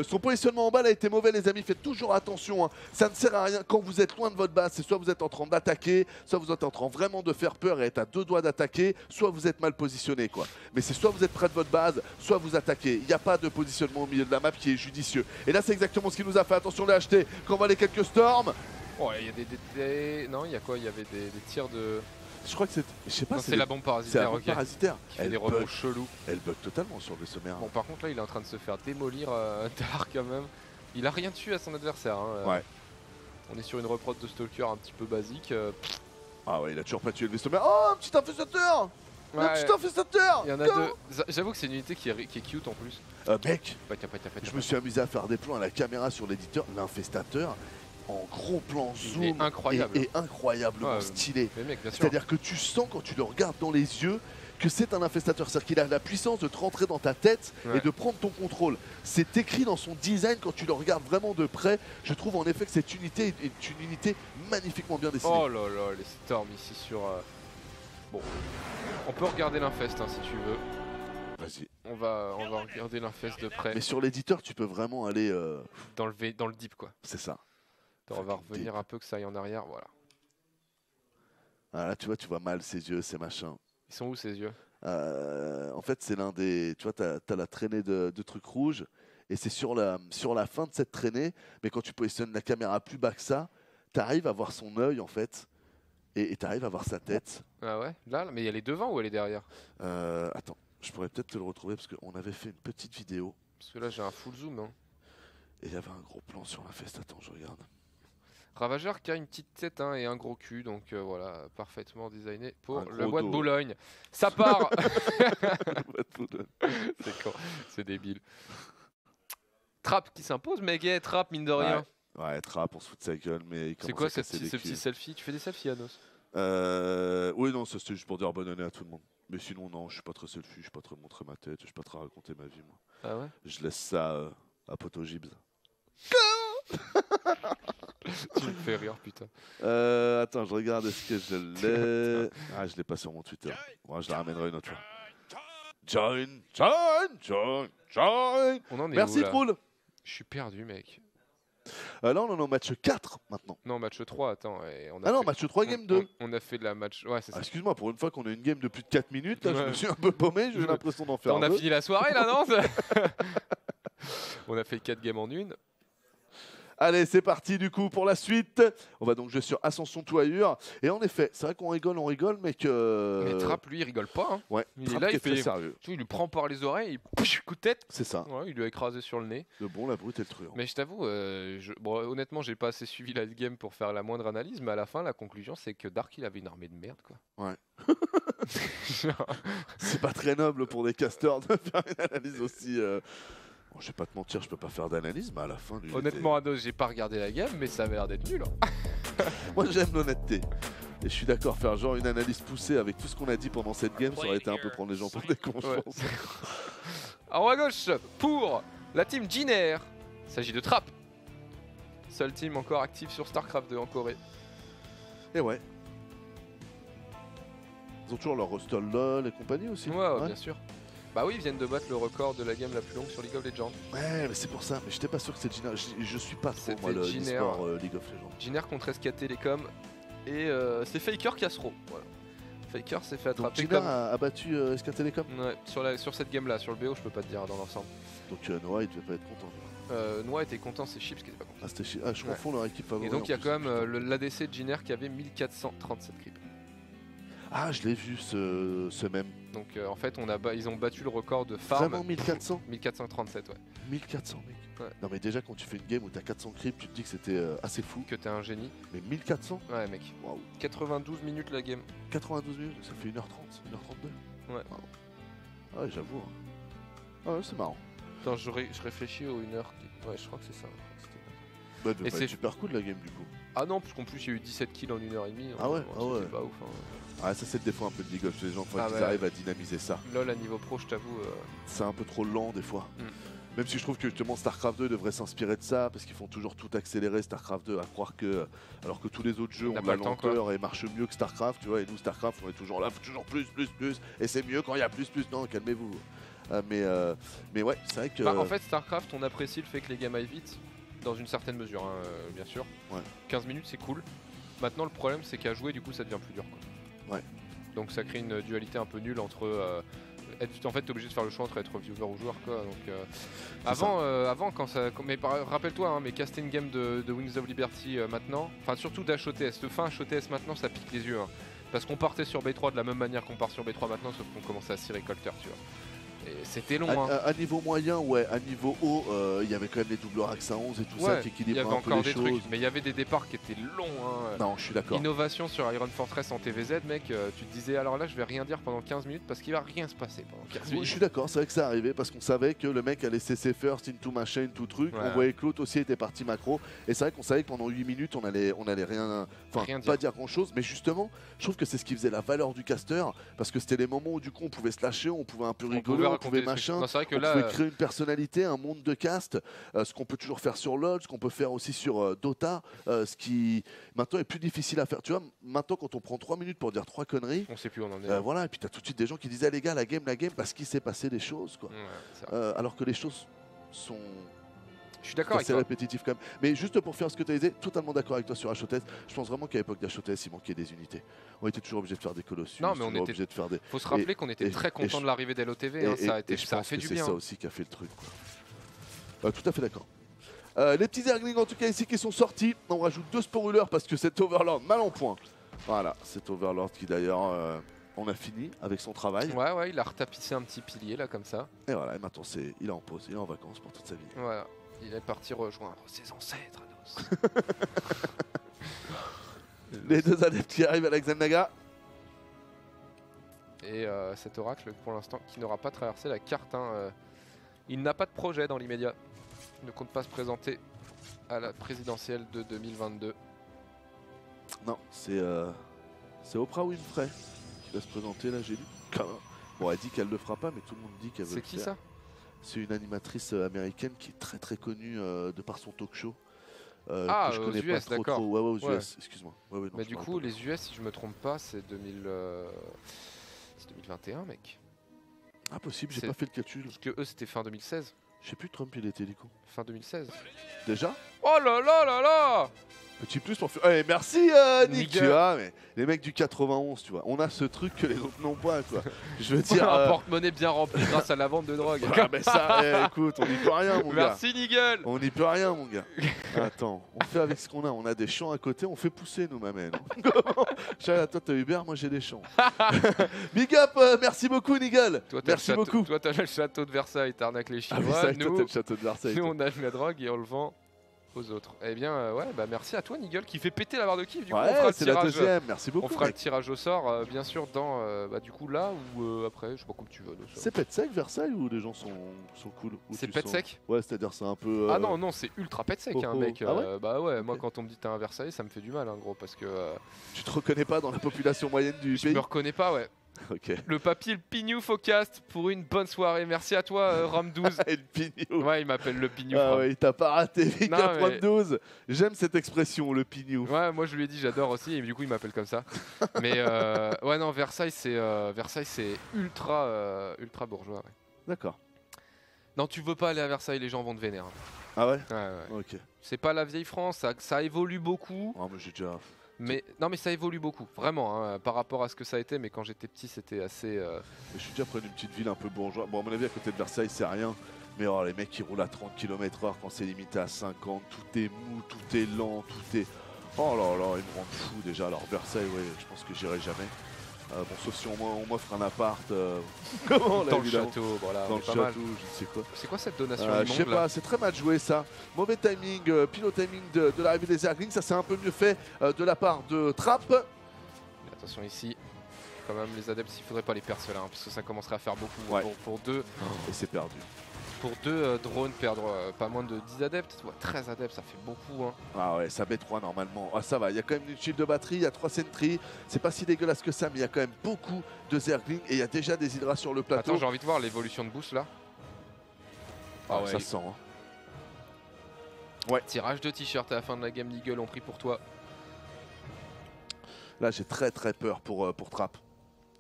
D: Son positionnement en balle a été mauvais, les amis. Faites toujours attention, hein. Ça ne sert à rien quand vous êtes loin de votre base. C'est soit vous êtes en train d'attaquer, soit vous êtes en train vraiment de faire peur et être à deux doigts d'attaquer, soit vous êtes mal positionné, quoi. Mais c'est soit vous êtes près de votre base, soit vous attaquez. Il n'y a pas de positionnement au milieu de la map qui est judicieux. Et là, c'est exactement ce qui nous a fait. Attention, les acheter. Quand on va les quelques storms.
E: Oh, il y a des... Non, il y a quoi? Il y avait des tirs de...
D: Je crois que c'est. Je sais pas.
E: Non, c'est la bombe
D: C'est la
E: parasitaire,
D: bombe
E: ok.
D: parasitaire.
E: Qui fait
D: Elle
E: des rebonds
D: bug.
E: chelous.
D: Elle bug totalement sur le sommaire.
E: Bon, par contre, là, il est en train de se faire démolir Dark quand même. Il a rien tué à son adversaire. Hein.
D: Ouais.
E: On est sur une reprod de Stalker un petit peu basique.
D: Ah ouais, il a toujours pas tué le sommaire. Oh, un petit infestateur. Un
E: Ouais,
D: petit infestateur.
E: il y en a deux. J'avoue que c'est une unité qui est cute en plus.
D: Mec,
E: Patia.
D: je me suis amusé à faire des plans à la caméra sur l'éditeur. L'infestateur, en gros plan
E: Il
D: zoom,
E: est incroyable.
D: et incroyablement
E: Ouais,
D: stylé.
E: Mais mec, bien sûr.
D: C'est-à-dire que tu sens quand tu le regardes dans les yeux que c'est un infestateur. C'est-à-dire qu'il a la puissance de te rentrer dans ta tête
E: Ouais.
D: et de prendre ton contrôle. C'est écrit dans son design quand tu le regardes vraiment de près. Je trouve en effet que cette unité est une unité magnifiquement bien dessinée.
E: Oh là là, les storms ici sur... Bon, on peut regarder l'infest hein, si tu veux.
D: Vas-y.
E: On va regarder l'infest de près.
D: Mais sur l'éditeur, tu peux vraiment aller...
E: Dans le deep quoi.
D: C'est ça.
E: Attends, on va
D: Fucking
E: revenir
D: deep.
E: un peu que ça aille en arrière, voilà.
D: Ah, là, tu vois mal ses yeux, ses machins.
E: Ils sont où ces yeux?
D: En fait, c'est l'un des... Tu vois, t'as la traînée de trucs rouges. Et c'est sur la fin de cette traînée. Mais quand tu positionnes la caméra plus bas que ça, t'arrives à voir son œil, en fait. Et t'arrives à voir sa tête.
E: Ah ouais? Là, mais elle est devant ou elle est derrière?
D: Attends, je pourrais peut-être te le retrouver parce qu'on avait fait une petite vidéo.
E: Parce que là j'ai un full zoom, non?
D: Et il y avait un gros plan sur la feste. Attends, je regarde.
E: Ravageur qui a une petite tête hein, et un gros cul, donc voilà, parfaitement designé pour
D: Un
E: le
D: gros
E: bois de
D: dos.
E: Boulogne. Ça part.
D: Ouais,
E: C'est con, c'est débile. Trap qui s'impose, mais gay, Trap mine de rien.
D: Ouais, Trapp, on se fout de sa gueule, mais il
E: C'est
D: commence
E: quoi
D: à casser
E: ce
D: les
E: petit
D: culs.
E: selfie? Tu fais des selfies, Anos?
D: Oui, non, ça c'était juste pour dire bonne année à tout le monde. Mais sinon, non, je suis pas très selfie, je suis pas très montrer ma tête, je suis pas très raconter ma vie, moi.
E: Ah ouais?
D: Je laisse ça à Poto Gibbs.
E: Tu me fais rire, putain.
D: Attends, je regarde, est-ce que je l'ai. Ah, je l'ai pas sur mon Twitter. Moi, je la ramènerai une autre fois. Join.
E: On en est
D: Merci,
E: où, là?
D: Troll.
E: Je suis perdu, mec.
D: Là, on en est au match 4 maintenant.
E: Non, match 3, attends. Et on a
D: Ah non,
E: fait-
D: match 3, game 2.
E: On a fait de la match. Ouais, c'est
D: Ah,
E: ça.
D: excuse-moi, pour une fois qu'on a une game de plus de 4 minutes, là, je
E: Ouais.
D: me suis un peu paumé, j'ai l'impression d'en faire
E: On a
D: deux.
E: fini la soirée là, non? On a fait 4 games en une.
D: Allez, c'est parti du coup pour la suite. On va donc jouer sur Ascension Toyure. Et en effet, c'est vrai qu'on rigole, mais que...
E: Mais Trapp, lui, il rigole pas. Hein.
D: Ouais,
E: Il est
D: Trapp
E: là,
D: qui
E: il
D: est très
E: fait-
D: sérieux.
E: Tu vois, il lui prend par les oreilles, il pouche, coup de tête.
D: C'est ça,
E: Ouais, il lui a écrasé sur le nez.
D: le bon, la brute et le truand.
E: Mais je t'avoue, bon, honnêtement, j'ai pas assez suivi la game pour faire la moindre analyse, mais à la fin, la conclusion, c'est que Dark, il avait une armée de merde, quoi.
D: Ouais.
E: Genre,
D: C'est pas très noble pour des casteurs de faire une analyse aussi... Bon, je vais pas te mentir, je peux pas faire d'analyse, mais à la fin... lui, il
E: honnêtement, Ados, j'ai pas regardé la game, mais ça avait l'air d'être nul. Hein.
D: était- Moi, j'aime l'honnêteté. Et je suis d'accord, faire genre une analyse poussée avec tout ce qu'on a dit pendant cette game, ça aurait été un peu prendre les gens pour des cons, je
E: Ouais.
D: pense.
E: En haut à gauche, pour la team Jiner, il s'agit de Trap. Seule team encore active sur StarCraft 2 en Corée.
D: Et ouais. Ils ont toujours leur roster LOL et compagnie aussi.
E: Ouais, bien sûr. Bah oui, ils viennent de battre le record de la game la plus longue sur League of Legends.
D: Ouais, mais c'est pour ça. Mais j'étais pas sûr que c'était Jiner. Je suis pas trop moi le
E: Jiner.
D: e-sport League of Legends.
E: Jiner contre SK Telecom et c'est Faker Casro. Voilà. Faker s'est fait
D: Donc
E: attraper
D: Jiner a battu SK Telecom.
E: Ouais, sur cette game là, sur le BO, je peux pas te dire dans l'ensemble.
D: Donc Noah, il devait pas être content.
E: Noah était content, c'est Chips qui était pas content.
D: Ah, c'était je confonds leur équipe favorite.
E: Et donc il y a quand même l'ADC de Jiner qui avait 1437 creeps.
D: Ah, je l'ai vu ce même.
E: Donc en fait, ils ont battu le record de farm.
D: Vraiment 1400
E: 1437, ouais.
D: 1400 mec.
E: Ouais.
D: Non mais déjà quand tu fais une game où t'as 400 creeps, tu te dis que c'était assez fou.
E: Que t'es un génie.
D: Mais 1400
E: Ouais mec.
D: Waouh.
E: 92 minutes la game.
D: 92 minutes, ça fait 1h30, 1h32.
E: Ouais.
D: Wow. Ah ouais, j'avoue. Hein. Ah ouais, c'est marrant.
E: Attends, je réfléchis aux 1h. Ouais, je crois que c'est ça.
D: Bah, devait
E: Et
D: pas
E: c'est
D: être super cool la game du coup.
E: Ah non, parce qu'en plus il y a eu 17 kills en 1h30.
D: Ah ouais,
E: C'était pas ouf. Hein.
D: Ah ça c'est le défaut un peu de League of Legends, faut qu'ils
E: ouais.
D: arrivent à dynamiser ça.
E: LOL à niveau pro, je t'avoue.
D: C'est un peu trop lent des fois. Même si je trouve que justement StarCraft 2 devrait s'inspirer de ça, parce qu'ils font toujours tout accélérer StarCraft 2, à croire que, alors que tous les autres jeux ont de la lenteur et marchent mieux que StarCraft, tu vois, et nous StarCraft on est toujours là, faut toujours plus, et c'est mieux quand il y a plus, non, calmez-vous. Mais ouais, c'est vrai que...
E: Bah, en fait StarCraft, on apprécie le fait que les games aillent vite, dans une certaine mesure, hein, bien sûr.
D: Ouais.
E: 15 minutes c'est cool. Maintenant le problème c'est qu'à jouer du coup ça devient plus dur. Quoi.
D: Ouais.
E: Donc ça crée une dualité un peu nulle entre... en fait t'es obligé de faire le choix entre être viewer ou joueur quoi. Donc, avant quand ça... Mais rappelle-toi, hein, mais caster une game de Wings of Liberty maintenant, enfin surtout d'HOTS, le fin HOTS maintenant ça pique les yeux. Hein, parce qu'on partait sur B3 de la même manière qu'on part sur B3 maintenant, sauf qu'on commençait à cirer Colter, tu vois. Et c'était long.
D: À niveau moyen, ouais, à niveau haut, il y avait quand même les doubles Rax à 11 et tout ça qui équilibraient un peu les choses. Il y avait encore des trucs,
E: mais il y avait des départs qui étaient longs. Hein.
D: Non, je suis d'accord.
E: Innovation sur Iron Fortress en TVZ, mec, tu te disais alors là je vais rien dire pendant 15 minutes parce qu'il va rien se passer pendant 15 minutes.
D: Oui, je suis d'accord, c'est vrai que ça arrivait parce qu'on savait que le mec allait cesser first, into machin, tout truc. On voyait que l'autre aussi était parti macro. Et c'est vrai qu'on savait que pendant 8 minutes on allait rien. Enfin, pas dire grand chose, mais justement, je trouve que c'est ce qui faisait la valeur du caster parce que c'était les moments où du coup on pouvait se lâcher, on pouvait un peu rigoler, on pouvait machin.
E: C'est vrai que
D: on
E: là,
D: pouvait créer une personnalité, un monde de cast, ce qu'on peut toujours faire sur LoL, ce qu'on peut faire aussi sur Dota, ce qui maintenant est plus difficile à faire. Tu vois, maintenant quand on prend 3 minutes pour dire 3 conneries,
E: on sait plus où on en est.
D: Voilà, et puis tu as tout de suite des gens qui disent ah, les gars, la game, parce qu'il s'est passé des choses. Quoi. Alors que les choses sont...
E: Je suis d'accord avec toi.
D: C'est répétitif quand même. Mais juste pour faire ce que tu as dit, totalement d'accord avec toi sur HOTS. Je pense vraiment qu'à l'époque d'HOTS, il manquait des unités. On était toujours obligé de faire des Colossus.
E: Non, mais on était
D: obligé de faire des...
E: Faut se rappeler qu'on était très content de l'arrivée d'LOTV. Hein, ça a fait du bien.
D: C'est ça aussi qui a fait le truc. Quoi. Tout à fait d'accord. Les petits Zerglings en tout cas ici qui sont sortis. On rajoute 2 Sporuleurs parce que cet Overlord mal en point. Voilà, cet Overlord qui d'ailleurs... on a fini avec son travail.
E: Ouais, il a retapissé un petit pilier là comme ça.
D: Et voilà, et maintenant il est en pause, il est en vacances pour toute sa vie.
E: Voilà, il est parti rejoindre ses ancêtres.
D: Les 2 adeptes qui arrivent à la Xel'Naga.
E: Et cet oracle pour l'instant qui n'aura pas traversé la carte. Hein, il n'a pas de projet dans l'immédiat. Il ne compte pas se présenter à la présidentielle de 2022.
D: Non, c'est Oprah Winfrey qui va se présenter là, j'ai lu. Bon, elle dit qu'elle le fera pas, mais tout le monde dit qu'elle veut le faire. C'est qui ça? C'est une animatrice américaine qui est très très connue de par son talk show.
E: Que je connais
D: US,
E: d'accord.
D: Ouais, aux US, excuse-moi. Ouais,
E: mais du coup, les US, si je me trompe pas, c'est 2021, mec.
D: Ah, possible, j'ai pas fait le calcul.
E: Parce que eux, c'était fin 2016.
D: Je sais plus, Trump, il était du coup.
E: Fin 2016.
D: Déjà?
E: Oh là là là là!
D: Petit plus pour faire. Hey, merci Nick, tu vois, mais les mecs du 91, tu vois, on a ce truc que les autres n'ont pas, quoi. Je veux dire.
E: Un porte-monnaie bien rempli grâce à la vente de drogue.
D: Ah, mais ça, écoute, on n'y peut rien, mon gars.
E: Merci Nigel.
D: On n'y peut rien, mon gars. Attends, on fait avec ce qu'on a. On a des champs à côté, on fait pousser, nous, ma mère. Toi, t'as Uber, moi, j'ai des champs. Big up, merci beaucoup, Nigel. Merci beaucoup.
E: Toi, t'as le château de Versailles, t'arnaques les Chinois.
D: Ah, oui, toi, t'as le château de Versailles.
E: Nous, on a de la drogue et on le vend aux autres. Eh bien, ouais, bah merci à toi, Nigel, qui fait péter la barre de kiff. Du coup,
D: ouais, c'est la deuxième. Merci beaucoup.
E: On fera le tirage au sort, bien sûr, dans du coup là ou après, je sais pas comme tu veux.
D: C'est pet sec Versailles ou les gens sont cool?
E: C'est pet sec?
D: Ouais, c'est-à-dire c'est un peu.
E: Ah non, c'est ultra pet sec, hein, mec.
D: Ah ouais,
E: bah ouais, moi quand on me dit t'es un Versailles, ça me fait du mal, hein, gros, parce que.
D: Tu te reconnais pas dans la population moyenne du pays?
E: Je me reconnais pas, ouais.
D: Ok.
E: Le papy, le Pignou Focast pour une bonne soirée. Merci à toi, Rom12.
D: Et le pignou.
E: Ouais, il m'appelle le Pignou.
D: Ah
E: Rom.
D: ouais, t'as pas raté, Vic
E: Non, mais-
D: 92. J'aime cette expression, le pignou.
E: Ouais, moi je lui ai dit j'adore aussi et du coup il m'appelle comme ça. Mais ouais non, Versailles c'est ultra bourgeois. Ouais.
D: D'accord.
E: Non, tu veux pas aller à Versailles, les gens vont te vénérer.
D: Ah ouais.
E: Ouais, ouais.
D: Ok.
E: C'est pas la vieille France, ça évolue beaucoup.
D: Ah, mais j'ai déjà.
E: Mais non, mais ça évolue beaucoup, vraiment, hein, par rapport à ce que ça a été. Mais quand j'étais petit, c'était assez.
D: Je suis déjà près d'une petite ville un peu bourgeoise. Bon, à mon avis, à côté de Versailles, c'est rien. Mais oh, les mecs qui roulent à 30 km/h quand c'est limité à 50, tout est mou, tout est lent, tout est. Oh là là, ils me rendent fou déjà. Alors, Versailles, ouais, je pense que j'irai jamais. Bon, sauf si on m'offre un appart. Comment, là,
E: dans le
D: évidemment.
E: château, voilà,
D: Dans
E: on
D: le
E: est pas mal.
D: château, je ne sais quoi.
E: C'est quoi cette donation
D: Je
E: immonde,
D: sais
E: là
D: pas, c'est très mal joué ça. Mauvais timing, pile timing de l'arrivée des Zerglings. Ça, c'est un peu mieux fait de la part de Trapp.
E: Mais attention ici, quand même les adeptes, il faudrait pas les perdre ceux-là, hein, parce que ça commencerait à faire beaucoup.
D: Ouais.
E: Pour deux
D: Et c'est perdu.
E: drones, perdre pas moins de 10 adeptes, ouais, 13 adeptes, ça fait beaucoup. Hein.
D: Ah ouais, ça B3 normalement. Ah, ça va, il y a quand même une shield de batterie, il y a 3 sentries. C'est pas si dégueulasse que ça, mais il y a quand même beaucoup de Zerglings et il y a déjà des hydras sur le plateau.
E: Attends, j'ai envie de voir l'évolution de boost là.
D: Ah,
E: ouais,
D: ça
E: il-
D: se sent. Hein.
E: Tirage de t-shirt à la fin de la game, l'Eagle ont pris pour toi.
D: Là, j'ai très peur pour Trapp.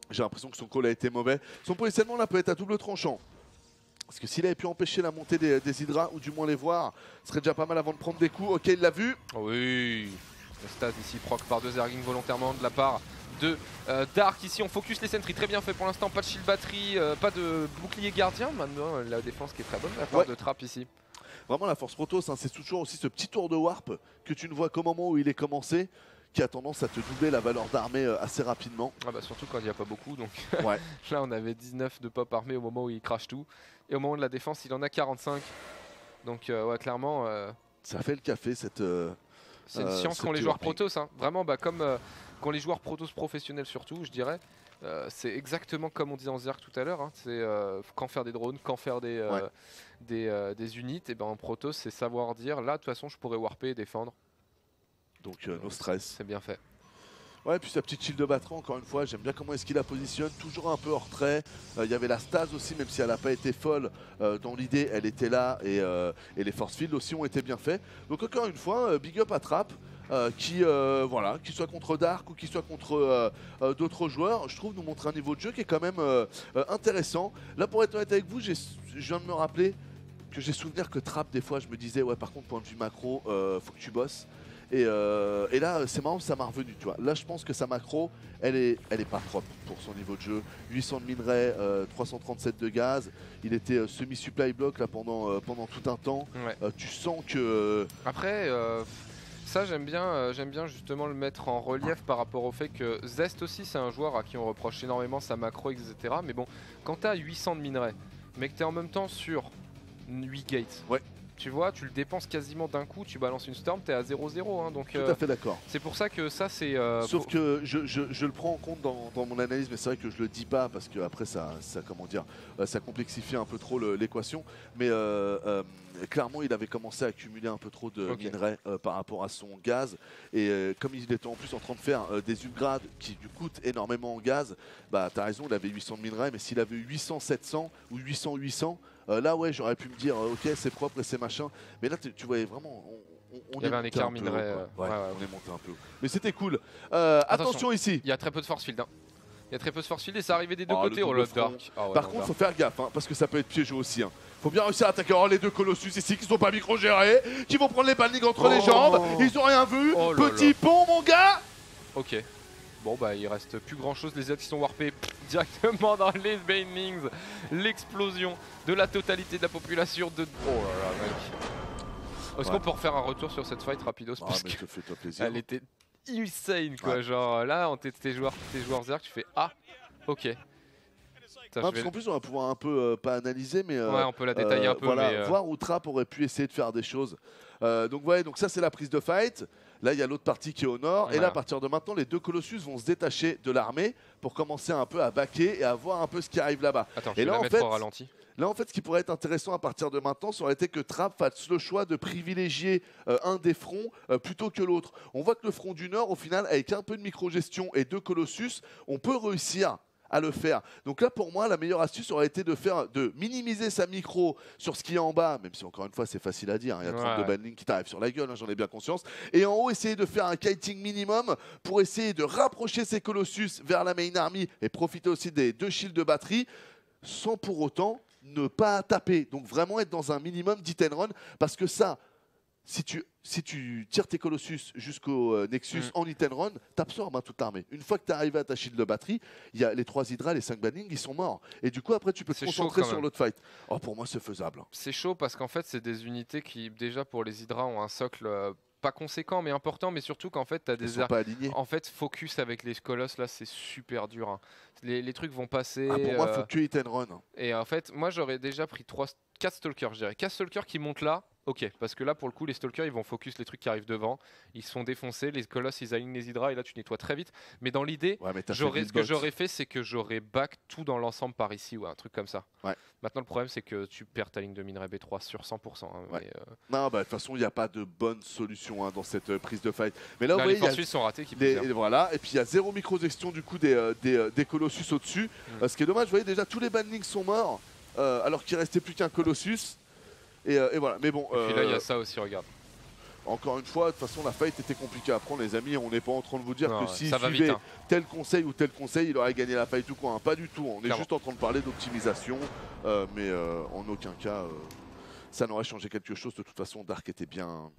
D: J'ai l'impression que son call a été mauvais. Son positionnement là peut être à double tranchant. Parce que s'il avait pu empêcher la montée des hydras, ou du moins les voir, ce serait déjà pas mal avant de prendre des coups. Ok, il l'a vu.
E: Oh oui, le stade ici proc par deux Zerglings volontairement de la part de Dark. Ici on focus les sentries, très bien fait pour l'instant, pas de shield batterie, pas de bouclier gardien. Maintenant la défense qui est très bonne de la part
D: Ouais.
E: de Trapp ici.
D: Vraiment, la force Protoss, hein, c'est toujours aussi ce petit tour de warp que tu ne vois qu'au moment où il est commencé, qui a tendance à te doubler la valeur d'armée assez rapidement.
E: Ah bah surtout quand il n'y a pas beaucoup, donc
D: Ouais.
E: là on avait 19 de pop armé au moment où il crache tout. Et au moment de la défense il en a 45. Donc ouais, clairement
D: Ça fait le café cette.
E: c'est une science
D: ce
E: qu'ont les
D: petit
E: joueurs
D: warping.
E: Protoss, hein. Vraiment comme qu'ont les joueurs Protoss professionnels surtout, je dirais. C'est exactement comme on disait en Zerg tout à l'heure, hein. C'est quand faire des drones, quand faire des unités, et ben en Protoss c'est savoir dire là de toute façon je pourrais warper et défendre,
D: Donc, no stress.
E: c'est bien fait.
D: Ouais, puis sa petite shield de batterie, encore une fois, j'aime bien comment est-ce qu'il la positionne, toujours un peu hors trait. Il y avait la stase aussi, même si elle n'a pas été folle, dans l'idée, elle était là et les force fields aussi ont été bien faits. Donc encore une fois, big up à Trapp, voilà, qu'il soit contre Dark ou qu'il soit contre d'autres joueurs, je trouve nous montre un niveau de jeu qui est quand même intéressant. Là, pour être honnête avec vous, je viens de me rappeler que j'ai souvenir que Trapp, des fois, je me disais, ouais, par contre, point de vue macro, faut que tu bosses. Et là, c'est marrant, ça m'a revenu, tu vois. Là, je pense que sa macro, elle est pas propre pour son niveau de jeu. 800 de minerais, 337 de gaz. Il était semi-supply block là pendant tout un temps.
E: Ouais.
D: Tu sens que...
E: Après ça j'aime bien justement le mettre en relief par rapport au fait que Zest aussi c'est un joueur à qui on reproche énormément sa macro etc. Mais bon, quand t'as 800 de minerais, mais que t'es en même temps sur 8 gates,
D: Ouais.
E: tu vois, tu le dépenses quasiment d'un coup, tu balances une storm, t'es à 0-0, hein, donc
D: Tout à fait d'accord.
E: c'est pour ça que ça c'est...
D: Sauf que je le prends en compte dans mon analyse, mais c'est vrai que je le dis pas parce que après ça comment dire, ça complexifie un peu trop l'équation. Mais clairement, il avait commencé à accumuler un peu trop de
E: Ok.
D: minerais par rapport à son gaz. Et comme il était en plus en train de faire des upgrades qui lui coûtent énormément en gaz, bah t'as raison, il avait 800 de minerais, mais s'il avait eu 800-700 ou 800-800, là ouais, j'aurais pu me dire ok, c'est propre et c'est machin. Mais là, tu voyais vraiment. On
E: Il y avait un
D: monté
E: écart
D: peu
E: minerai,
D: haut, quoi.
E: ouais,
D: Ouais,
E: ouais.
D: on est monté un peu haut. Mais c'était cool. Attention ici.
E: Il y a très peu de force field, hein. Il y a très peu de force field et ça arrivait des deux
D: Oh, le
E: côtés. Oh
D: double
E: le
D: front.
E: Dark. Ah ouais,
D: Par
E: non,
D: contre,
E: Dark.
D: faut faire gaffe, hein, parce que ça peut être piégeux aussi. Hein. Faut bien réussir à attaquer. Oh, les deux Colossus ici qui sont pas micro-gérés, qui vont prendre les bannings entre les
E: Oh.
D: jambes. Ils ont rien vu.
E: Oh là
D: Petit
E: là.
D: pont, mon gars.
E: Ok. Bon bah il reste plus grand chose, les autres qui sont warpés directement dans les Banelings. L'explosion de la totalité de la population de... Oh là là mec. Est-ce
D: Ouais.
E: qu'on peut refaire un retour sur cette fight rapidos
D: Ah,
E: parce
D: mais
E: que
D: te fais-toi plaisir.
E: elle était insane quoi,
D: Ouais.
E: genre là on tes joueurs Zerg tu fais ah ok. Putain,
D: Ouais,
E: je
D: parce
E: vais-
D: qu'en plus, on va pouvoir un peu, pas analyser, mais
E: Ouais on peut la détailler un peu
D: voilà,
E: mais
D: voir où Trapp aurait pu essayer de faire des choses. Donc ouais, donc ça c'est la prise de fight. Là, il y a l'autre partie qui est au nord. Et là,
E: Voilà.
D: à partir de maintenant, les deux Colossus vont se détacher de l'armée pour commencer un peu à baquer et à voir un peu ce qui arrive là-bas.
E: Attends, je
D: Et
E: vais
D: là,
E: la
D: en
E: mettre
D: fait,
E: au ralenti.
D: Là, en fait, ce qui pourrait être intéressant à partir de maintenant, ça aurait été que Trapp fasse le choix de privilégier un des fronts plutôt que l'autre. On voit que le front du Nord, au final, avec un peu de micro-gestion et deux Colossus, on peut réussir à le faire. Donc là, pour moi, la meilleure astuce aurait été de minimiser sa micro sur ce qui est en bas, même si encore une fois, c'est facile à dire. Hein, il y a 32 banlings qui t'arrivent sur la gueule, hein, j'en ai bien conscience. Et en haut, essayer de faire un kiting minimum pour essayer de rapprocher ses Colossus vers la main army et profiter aussi des 2 shields de batterie, sans pour autant ne pas taper. Donc vraiment être dans un minimum d'hit and run, parce que ça, si tu tires tes Colossus jusqu'au Nexus en hit and run, t'absorbes toute l'armée. Une fois que tu es arrivé à ta shield de batterie, il y a les 3 Hydra, les 5 bannings, ils sont morts. Et du coup, après, tu peux te concentrer sur l'autre fight. Oh, pour moi, c'est faisable.
E: C'est chaud parce qu'en fait, c'est des unités qui, déjà pour les Hydra, ont un socle pas conséquent mais important, mais surtout qu'en fait, tu as des
D: sont pas alignés.
E: En fait, focus avec les colosses, là, c'est super dur. Hein. Les trucs vont passer.
D: Pour moi, il faut que tu hit and run.
E: Et en fait, moi, j'aurais déjà pris 4 stalkers, je dirais. 4 stalkers qui montent là. Ok, parce que là, pour le coup, les stalkers, ils vont focus les trucs qui arrivent devant. Ils se font défoncer, les colosses, ils alignent les hydras, et là, tu nettoies très vite. Mais dans l'idée, ce que j'aurais fait, c'est que j'aurais back tout dans l'ensemble par ici, ou un truc comme ça.
D: Ouais.
E: Maintenant, le problème, c'est que tu perds ta ligne de minerai B3 sur 100%. Hein,
D: ouais.
E: mais,
D: non, de toute façon, il n'y a pas de bonne solution hein, dans cette prise de fight. Mais là,
E: les poursuites sont ratées.
D: Voilà. Et puis, il y a 0 micro-gestion du coup des Colossus au-dessus. Ce qui est dommage, vous voyez, déjà, tous les banlings sont morts, alors qu'il restait plus qu'un Colossus. Et voilà, mais bon.
E: Et puis là, il y a ça aussi, regarde.
D: Encore une fois, de toute façon, la fight était compliquée à prendre, les amis. On n'est pas en train de vous dire que s'il suivait tel conseil ou tel conseil, il aurait gagné la fight ou quoi. Hein. Pas du tout. On est juste en train de parler d'optimisation, mais en aucun cas, ça n'aurait changé quelque chose. De toute façon, Dark était bien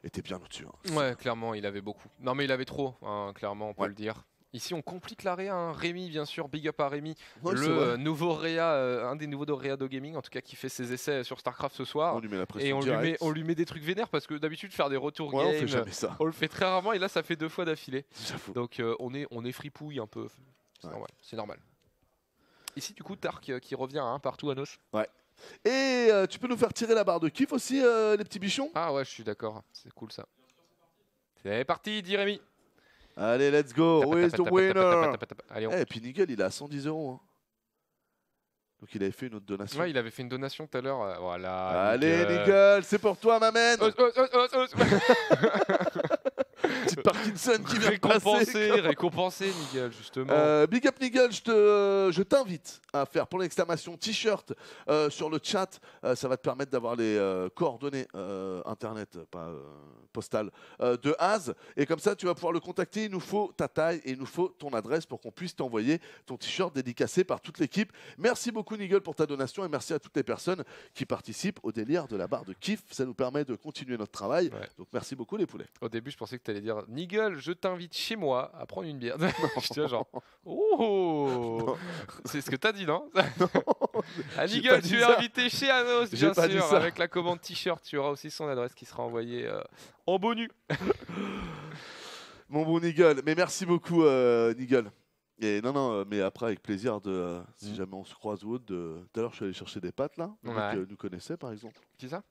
D: au-dessus. Hein.
E: Ouais, clairement, il avait beaucoup. Non, mais il avait trop, hein, clairement, on peut le dire. Ici, on complique la réa. Hein. Rémi, bien sûr, big up à Rémi, le nouveau réa, un des nouveaux de Réado Gaming, en tout cas, qui fait ses essais sur StarCraft ce soir.
D: On lui met la pression
E: et on lui met des trucs vénères parce que d'habitude, faire des retours game,
D: on fait jamais ça.
E: On le fait très rarement et là, ça fait 2 fois d'affilée. Donc, on est fripouille un peu. C'est normal. Ici, du coup, Tark qui revient partout à Nos.
D: Ouais. Et tu peux nous faire tirer la barre de kiff aussi, les petits bichons?
E: Ah ouais, je suis d'accord. C'est cool ça. C'est parti, dit Rémi.
D: Allez, let's go. Who is the winner?
E: Allez,
D: et puis Nigel, il est à 110 €. Hein. Donc il avait fait une autre donation.
E: Ouais, il avait fait une donation tout à l'heure. Voilà.
D: Allez, Nigel, c'est pour toi, ma man. Petite Parkinson qui vient
E: récompenser Nigel, justement.
D: Big up Nigel, je t'invite à faire pour l'exclamation t-shirt sur le chat. Ça va te permettre d'avoir les coordonnées internet, pas postales, de Az. Et comme ça, tu vas pouvoir le contacter. Il nous faut ta taille et il nous faut ton adresse pour qu'on puisse t'envoyer ton t-shirt dédicacé par toute l'équipe. Merci beaucoup Nigel pour ta donation et merci à toutes les personnes qui participent au délire de la barre de kiff. Ça nous permet de continuer notre travail. Ouais. Donc merci beaucoup les poulets.
E: Au début, je pensais que tu allais dire Nigel, je t'invite chez moi à prendre une bière. Je tiens genre, oh, c'est ce que t'as dit, non? Non. Ah, Nigel, tu es invité chez Anos, bien sûr, avec la commande t-shirt. Tu auras aussi son adresse qui sera envoyée en bonus.
D: Mon bon Nigel, mais merci beaucoup Nigel. Et non, mais après avec plaisir de si jamais on se croise ou autre. Tout à l'heure, je suis allé chercher des pâtes là. Le mec nous connaissait par exemple.
E: Qui ça?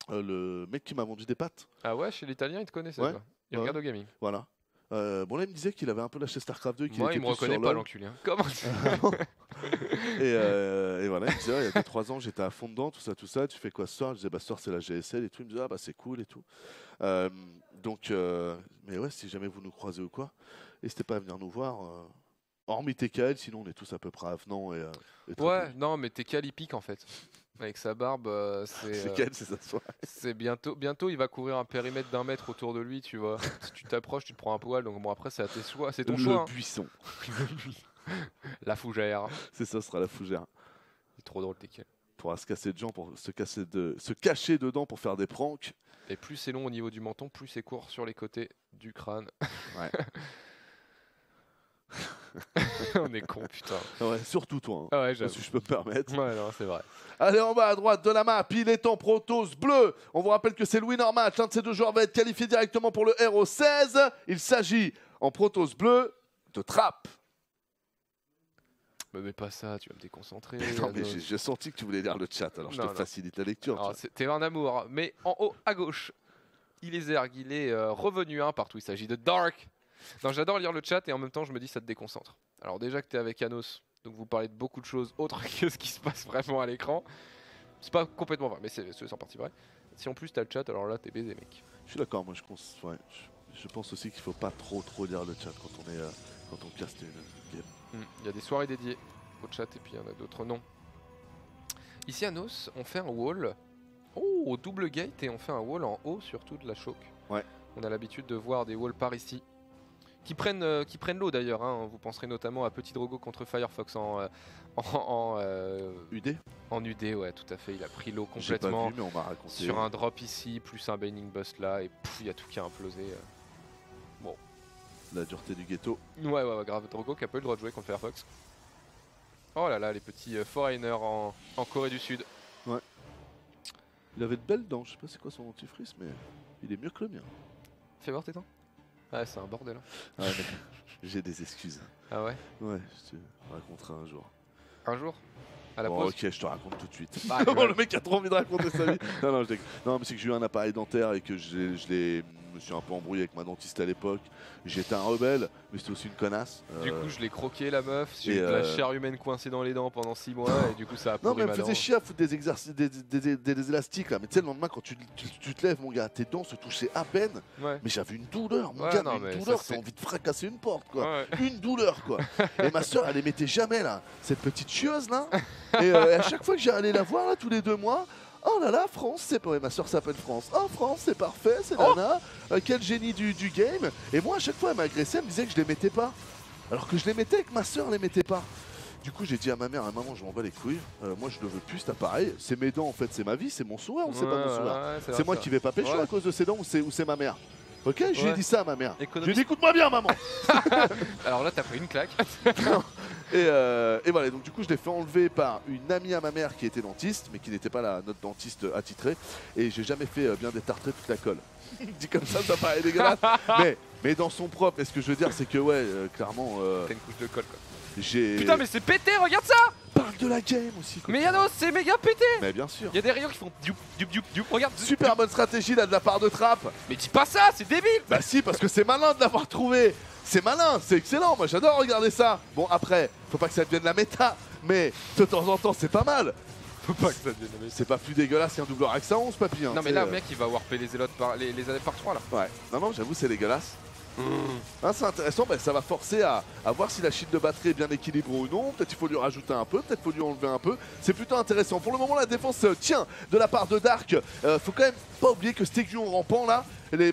D: Le mec qui m'a vendu des pâtes.
E: Ah ouais, chez l'Italien, il te connaissait. Ouais. Il regarde au gaming.
D: Voilà. Bon là, il me disait qu'il avait un peu lâché StarCraft 2.
E: Moi, il me reconnaît pas l'enculé. Hein. Comment
D: et voilà, il me disait, il y a 2-3 ans, j'étais à fond dedans, tout ça. Tu fais quoi ce soir? Je disais, ce soir, c'est la GSL et tout. Il me disait, c'est cool et tout. Mais ouais, si jamais vous nous croisez ou quoi, n'hésitez pas à venir nous voir. Hormis TKL, sinon on est tous à peu près avenants. Et
E: ouais, non, mais TKL, il pique en fait. Avec sa barbe, c'est bientôt il va couvrir un périmètre d'1 mètre autour de lui, tu vois. Si tu t'approches, tu te prends un poil. Donc bon, après c'est à tes choix, c'est ton choix.
D: Le buisson.
E: La fougère.
D: C'est ça, sera la fougère.
E: C'est trop drôle TKL.
D: Pour se casser de gens, pour se cacher dedans pour faire des pranks.
E: Et plus c'est long au niveau du menton, plus c'est court sur les côtés du crâne. Ouais. On est con, putain.
D: Ouais, surtout toi. Hein.
E: Ah ouais,
D: si je peux me permettre.
E: Ouais, non, c'est vrai.
D: Allez, en bas à droite de la map, il est en Protoss bleu. On vous rappelle que c'est le winner match. L'un de ces 2 joueurs va être qualifié directement pour le Hero 16. Il s'agit en Protoss bleu de Trap.
E: Mais pas ça, tu vas me déconcentrer.
D: Non, mais j'ai senti que tu voulais lire le chat, alors je te facilite la lecture.
E: T'es un amour. Mais en haut à gauche, il est Zerg, il est revenu partout. Il s'agit de Dark. Non, j'adore lire le chat et en même temps je me dis ça te déconcentre. Alors déjà que tu es avec Anos, donc vous parlez de beaucoup de choses autres que ce qui se passe vraiment à l'écran. C'est pas complètement vrai, mais c'est en partie vrai. Si en plus tu as le chat, alors là t'es baisé mec.
D: Je suis d'accord, moi je pense aussi qu'il faut pas trop lire le chat quand on caste une game.
E: Il y a des soirées dédiées au chat et puis il y en a d'autres non. Ici à Nos, on fait un wall au double gate et on fait un wall en haut surtout de la choke.
D: Ouais.
E: On a l'habitude de voir des walls par ici. Qui prennent l'eau d'ailleurs, hein. Vous penserez notamment à Petit Drogo contre Firefox en
D: UD.
E: En UD, ouais, tout à fait. Il a pris l'eau
D: J'ai pas
E: complètement
D: vu, mais on m'a raconté.
E: sur un drop ici, plus un Baining Bust là, et il y a tout qui a implosé. Bon.
D: La dureté du ghetto.
E: Ouais, grave. Drogo qui a pas eu le droit de jouer contre Firefox. Oh là là, les petits foreigners en Corée du Sud.
D: Ouais. Il avait de belles dents, je sais pas c'est quoi son dentifrice, mais il est mieux que le mien.
E: Fais voir tes dents. Ouais, c'est un bordel.
D: Ouais, mais j'ai des excuses.
E: Ah ouais.
D: Ouais, je te raconterai un jour.
E: Un jour. À la
D: Bon,
E: pause.
D: ok, je te raconte tout de suite.
E: Bah,
D: Le mec a trop envie de raconter sa vie. Non, mais c'est que j'ai eu un appareil dentaire et que je me suis un peu embrouillé avec ma dentiste à l'époque. J'étais un rebelle, mais c'était aussi une connasse.
E: Du coup, je l'ai croqué la meuf. J'ai
D: et
E: eu de la chair humaine coincée dans les dents pendant 6 mois et du coup, ça a pourri
D: Non, mais elle
E: ma
D: me
E: dent.
D: faisait chier à foutre des exercices, des élastiques là. Mais tu sais, le lendemain, quand tu te lèves, mon gars, tes dents se touchaient à peine.
E: Ouais.
D: Mais j'avais une douleur, mon
E: Ouais,
D: gars,
E: non,
D: mais une
E: mais
D: douleur,
E: ça,
D: t'as envie de fracasser une porte, quoi.
E: Ouais.
D: Une douleur, quoi. Et ma soeur, elle aimait jamais, là, cette petite chieuse, là. Et à chaque fois que j'allais la voir, là, tous les 2 mois, oh là là, France, c'est pas... Ma soeur s'appelle France. Oh, France, c'est parfait, c'est Nana. Quel génie du game. Et moi, à chaque fois, elle m'agressait, elle me disait que je les mettais pas. Alors que je les mettais et que ma soeur les mettait pas. Du coup, j'ai dit à ma mère, maman, je m'en bats les couilles. Moi, je ne veux plus cet appareil. C'est mes dents, en fait, c'est ma vie, c'est mon sourire ou c'est pas mon sourire. C'est moi qui vais pas pécho à cause de ses dents ou c'est ma mère. Ok, je lui ai dit ça à ma mère. Je lui ai dit, écoute-moi bien, maman.
E: Alors là, t'as pris une claque.
D: Et voilà, donc du coup, je l'ai fait enlever par une amie à ma mère qui était dentiste, mais qui n'était pas notre dentiste attitré. Et j'ai jamais fait bien détartrer toute la colle. Dit comme ça paraît dégueulasse. mais dans son propre, et ce que je veux dire, c'est que, ouais, clairement.
E: T'as une couche de colle, quoi.
D: J'ai.
E: Putain, mais c'est pété, regarde ça!
D: Parle de la game aussi.
E: Mais Yanos, c'est méga pété!
D: Mais bien sûr.
E: Il y a des rayons qui font dup, regarde.
D: Super bonne stratégie là de la part de Trap.
E: Mais dis pas ça, c'est débile!
D: Bah si, parce que c'est malin de l'avoir trouvé. C'est malin, c'est excellent, moi j'adore regarder ça. Bon après, faut pas que ça devienne la méta, mais de temps en temps c'est pas mal.
E: Faut pas que ça devienne la méta.
D: C'est pas plus dégueulasse qu'un double Raxa 11, papy. Hein,
E: non mais là, mec, il va warper les élotes les adeptes par 3 là.
D: Ouais, non, j'avoue, c'est dégueulasse. Hein, c'est intéressant, ça va forcer à voir si la shield de batterie est bien équilibrée ou non. Peut-être il faut lui rajouter un peu, peut-être il faut lui enlever un peu. C'est plutôt intéressant. Pour le moment, la défense tient de la part de Dark. Faut quand même pas oublier que Stegion rampant là,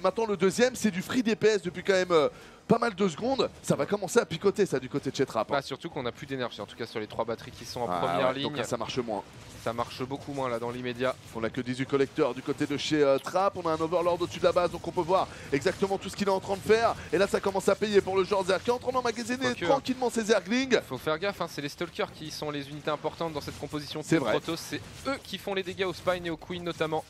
D: maintenant le deuxième, c'est du free DPS depuis quand même pas mal de secondes. Ça va commencer à picoter ça du côté de chez Trap.
E: Bah, surtout qu'on a plus d'énergie, en tout cas sur les 3 batteries qui sont en
D: Ah,
E: première
D: ouais,
E: ligne.
D: donc là, ça marche moins.
E: Ça marche beaucoup moins là dans l'immédiat.
D: On a que 18 collecteurs du côté de chez Trap. On a un Overlord au-dessus de la base, donc on peut voir exactement tout ce qu'il est en train de faire. Et là, ça commence à payer pour le joueur Zerg qui est en train d'emmagasiner tranquillement ses Zerglings.
E: Faut faire gaffe, hein, c'est les Stalkers qui sont les unités importantes dans cette composition.
D: C'est vrai.
E: Protoss, c'est eux qui font les dégâts au Spine et au Queen notamment.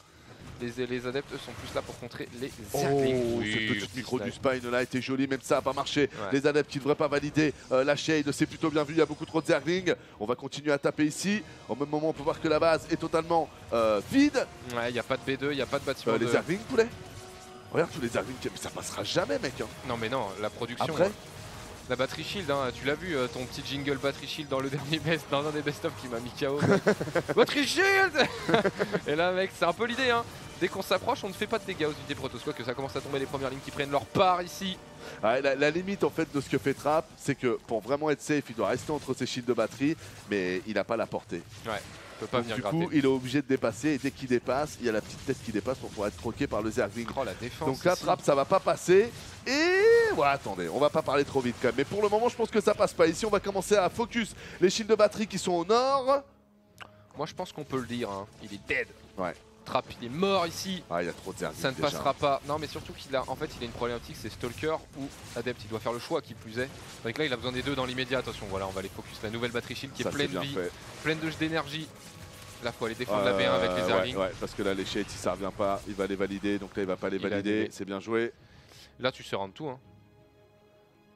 E: Les adeptes eux, sont plus là pour contrer les Zerglings.
D: Oh, cette petite micro du Spine là était jolie, même ça n'a pas marché.
E: Ouais.
D: Les adeptes qui ne devraient pas valider la shade, c'est plutôt bien vu, il y a beaucoup trop de Zerglings. On va continuer à taper ici. Au même moment, on peut voir que la base est totalement vide.
E: Ouais, il n'y a pas de B2, il n'y a pas de bâtiment.
D: Les Zerglings, poulet. Regarde tous les Zerglings, mais ça passera jamais, mec. Hein.
E: Non, mais non, la production.
D: Après
E: la batterie shield, hein, tu l'as vu, ton petit jingle battery shield dans le dernier dans un des best-of qui m'a mis KO. Battery shield. Et là, mec, c'est un peu l'idée, hein. Dès qu'on s'approche, on ne fait pas de dégâts aux unités Protoss, que ça commence à tomber les premières lignes qui prennent leur part ici.
D: Ouais, la limite en fait de ce que fait Trap, c'est que pour vraiment être safe, il doit rester entre ses shields de batterie, mais il n'a pas la portée.
E: Ouais, il peut pas venir
D: du
E: gratter.
D: coup, il est obligé de dépasser et dès qu'il dépasse, il y a la petite tête qui dépasse pour pouvoir être croqué par le Zergling.
E: Oh, la défense.
D: Donc là,
E: ici.
D: Trap, ça va pas passer. Et ouais, attendez, on va pas parler trop vite quand même. Mais pour le moment, je pense que ça passe pas. Ici, on va commencer à focus les shields de batterie qui sont au nord.
E: Moi, je pense qu'on peut le dire, hein. Il est dead.
D: Ouais.
E: Trap, il est mort ici.
D: Ah, il y a trop de Zerglings.
E: Ça ne
D: déjà.
E: passera pas. Non, mais surtout qu'il a, en fait, il a une problématique, c'est Stalker ou Adept. Il doit faire le choix qui plus est. Donc là, il a besoin des deux dans l'immédiat. Attention, voilà, on va les focus. La nouvelle batterie shield qui
D: Ça,
E: est pleine
D: c'est bien
E: de vie,
D: fait.
E: pleine d'énergie. Là, faut aller défendre la B1 avec les Zerglings.
D: Ouais, parce que là, les shades, si ça revient pas, il va les valider. Donc là, il va pas les
E: Il a
D: valider.
E: annulé.
D: C'est bien joué.
E: Là, tu sers de tout, hein.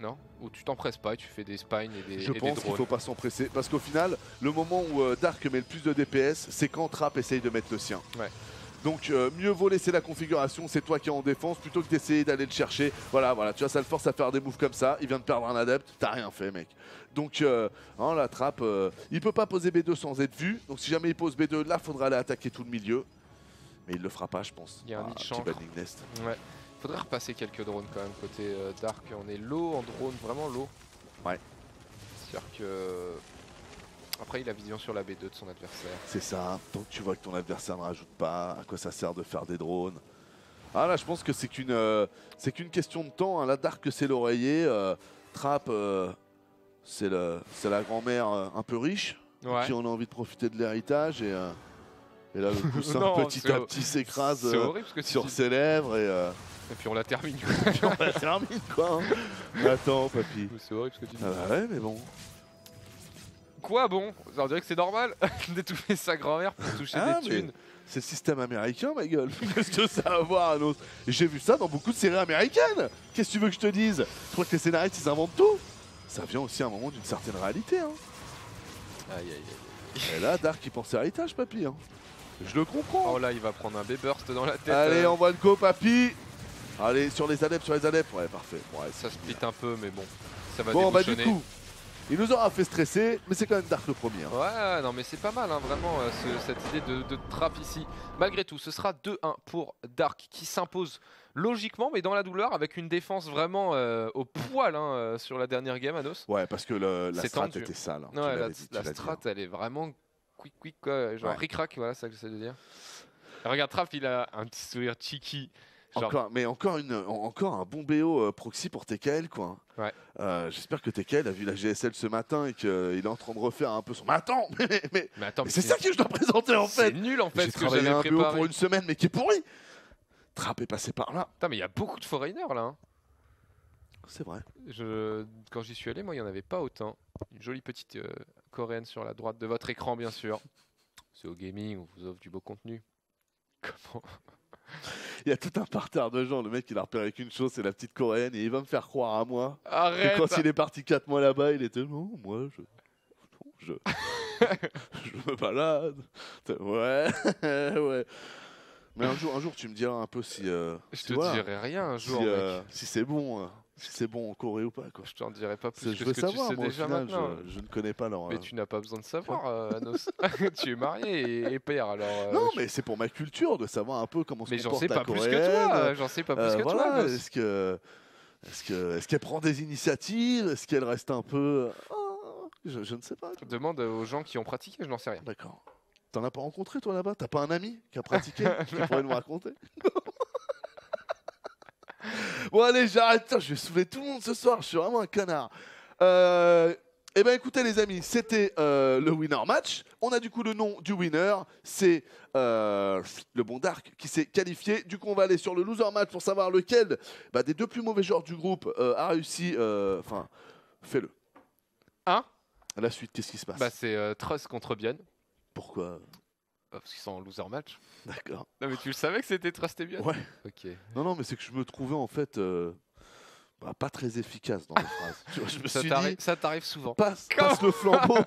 E: Non? Ou tu t'empresses pas et tu fais des spines et des,
D: Je
E: et des
D: pense qu'il
E: drones.
D: faut pas s'empresser. Parce qu'au final, le moment où Dark met le plus de DPS, c'est quand Trap essaye de mettre le sien.
E: Ouais.
D: Donc mieux vaut laisser la configuration, c'est toi qui es en défense, plutôt que d'essayer d'aller le chercher. Voilà, tu vois, ça le force à faire des moves comme ça. Il vient de perdre un adepte, t'as rien fait, mec. Donc la Trap, il peut pas poser B2 sans être vu. Donc si jamais il pose B2, là, faudra aller attaquer tout le milieu. Mais il le fera pas, je pense.
E: Il y a un nid de
D: petit
E: chancre.
D: Battling Nest.
E: Ouais. Faudrait repasser quelques drones quand même côté Dark. On est low en drone, vraiment low.
D: Ouais.
E: J'espère que... Après, il a vision sur la B2 de son adversaire.
D: C'est ça, tant que tu vois que ton adversaire ne rajoute pas, à quoi ça sert de faire des drones? Ah là, je pense que c'est qu'une question de temps, hein. Là, Dark, c'est l'oreiller, Trap, c'est la grand-mère un peu riche,
E: Ouais.
D: qui en a envie de profiter de l'héritage, et là, le coussin
E: Non,
D: petit
E: c'est
D: à petit s'écrase
E: C'est horrible ce que tu
D: sur
E: dis.
D: ses lèvres,
E: Et puis on la termine.
D: puis on la termine, quoi. Hein. Attends, papy.
E: C'est horrible ce que tu dis.
D: Ah bah ouais, mais bon.
E: Quoi bon? On dirait que c'est normal d'étouffer sa grand-mère pour toucher
D: Ah,
E: des
D: mais
E: thunes.
D: c'est le système américain, ma gueule. Qu'est-ce que ça a à voir, Anos? J'ai vu ça dans beaucoup de séries américaines. Qu'est-ce que tu veux que je te dise? Je crois que les scénaristes, ils inventent tout. Ça vient aussi à un moment d'une certaine réalité. Hein.
E: Aïe aïe aïe.
D: Et là, Dark, il pense héritage, papy. Hein. Je le comprends.
E: Oh là, il va prendre un B-burst dans la tête.
D: Allez, envoie le go, papy. Allez, sur les adeptes, Ouais, parfait. Ouais,
E: Ça split un peu, mais bon. Ça va
D: bon, bah du
E: débouchonner.
D: coup, il nous aura fait stresser, mais c'est quand même Dark le premier. Hein.
E: Ouais, non mais c'est pas mal, hein, vraiment, cette idée de trap ici. Malgré tout, ce sera 2-1 pour Dark qui s'impose logiquement, mais dans la douleur, avec une défense vraiment au poil hein, sur la dernière game, Anos.
D: Ouais, parce que la
E: C'est
D: strat
E: tendu.
D: était sale. Hein. Tu
E: Ouais,
D: l'avais dit, tu
E: la
D: l'as dit,
E: strat,
D: hein.
E: elle est vraiment quick, quoi, genre
D: Ouais.
E: ric-rac, voilà, c'est ça que j'essaie de dire. Et regarde, Trap, il a un petit sourire cheeky. Genre,
D: Encore un bon BO proxy pour TKL, quoi.
E: Ouais.
D: J'espère que TKL a vu la GSL ce matin et qu'il est en train de refaire un peu son. Mais attends, mais
E: attends,
D: c'est ça que je dois présenter en
E: c'est
D: fait.
E: nul en fait
D: J'ai
E: ce que
D: travaillé
E: j'avais
D: un BO
E: préparé.
D: pour une semaine, mais qui est pourri. Trap est passé par là.
E: Putain, mais il y a beaucoup de foreigners là. Hein.
D: C'est vrai.
E: Quand j'y suis allé, moi, il n'y en avait pas autant. Une jolie petite coréenne sur la droite de votre écran, bien sûr. C'est au gaming, on vous offre du beau contenu. Comment?
D: Il y a tout un parterre de gens. Le mec, il a repéré qu'une chose, c'est la petite coréenne, et il va me faire croire à moi
E: Arrête!
D: que quand il est parti 4 mois là-bas, il était non, moi, je me balade. Ouais, ouais. Mais un jour, tu me diras un peu si.
E: Je
D: si
E: te
D: voilà,
E: dirai rien un
D: si,
E: jour, mec.
D: si c'est bon. Si c'est bon en Corée ou pas, quoi.
E: Je t'en dirai pas plus
D: Je
E: que
D: veux
E: ce que
D: savoir,
E: tu sais
D: moi, au
E: déjà
D: final,
E: maintenant.
D: je ne connais pas leur.
E: Mais tu n'as pas besoin de savoir, Anos. Tu es marié et père, alors.
D: Non, mais c'est pour ma culture de savoir un peu comment se
E: mais j'en
D: comporte
E: sais
D: la
E: pas plus que
D: coréenne.
E: toi. J'en sais pas plus que toi.
D: Voilà,
E: Anos.
D: est-ce qu'elle prend des initiatives? Est-ce qu'elle reste un peu. Je ne sais pas.
E: Demande aux gens qui ont pratiqué, je n'en sais rien.
D: D'accord. T'en as pas rencontré toi là-bas? T'as pas un ami qui a pratiqué qui pourrait nous raconter? Bon allez, j'arrête. Je vais saouler tout le monde ce soir. Je suis vraiment un connard. Eh ben écoutez les amis, c'était le winner match. On a du coup le nom du winner. C'est le bon Dark qui s'est qualifié. Du coup on va aller sur le loser match pour savoir lequel des deux plus mauvais joueurs du groupe a réussi. Enfin, fais-le.
E: Hein?
D: La suite, qu'est-ce qui se passe?
E: Bah c'est Trust contre Bion.
D: Pourquoi?
E: Parce qu'ils sont en loser match.
D: D'accord.
E: Non mais tu le savais que c'était Trust et Bion?
D: Ouais.
E: Ok.
D: Non, mais c'est que je me trouvais en fait pas très efficace dans les phrases. Tu vois, je me suis dit,
E: Ça t'arrive souvent.
D: passe le flambeau.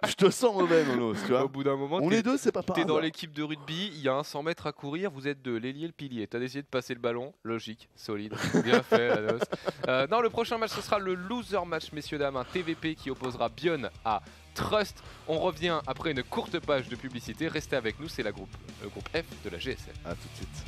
D: Je te sens mauvais, Nonos, tu vois.
E: Au bout d'un moment,
D: On est deux, c'est pas par
E: t'es dans
D: hasard.
E: l'équipe de rugby, il y a un 100 mètres à courir, vous êtes deux, l'ailier et le pilier. T'as décidé de passer le ballon, logique, solide, bien fait. Anos. Non, le prochain match, ce sera le loser match, messieurs dames, un TVP qui opposera Bion à Trust. On revient après une courte page de publicité. Restez avec nous, c'est le groupe F de la GSL.
D: À tout de suite.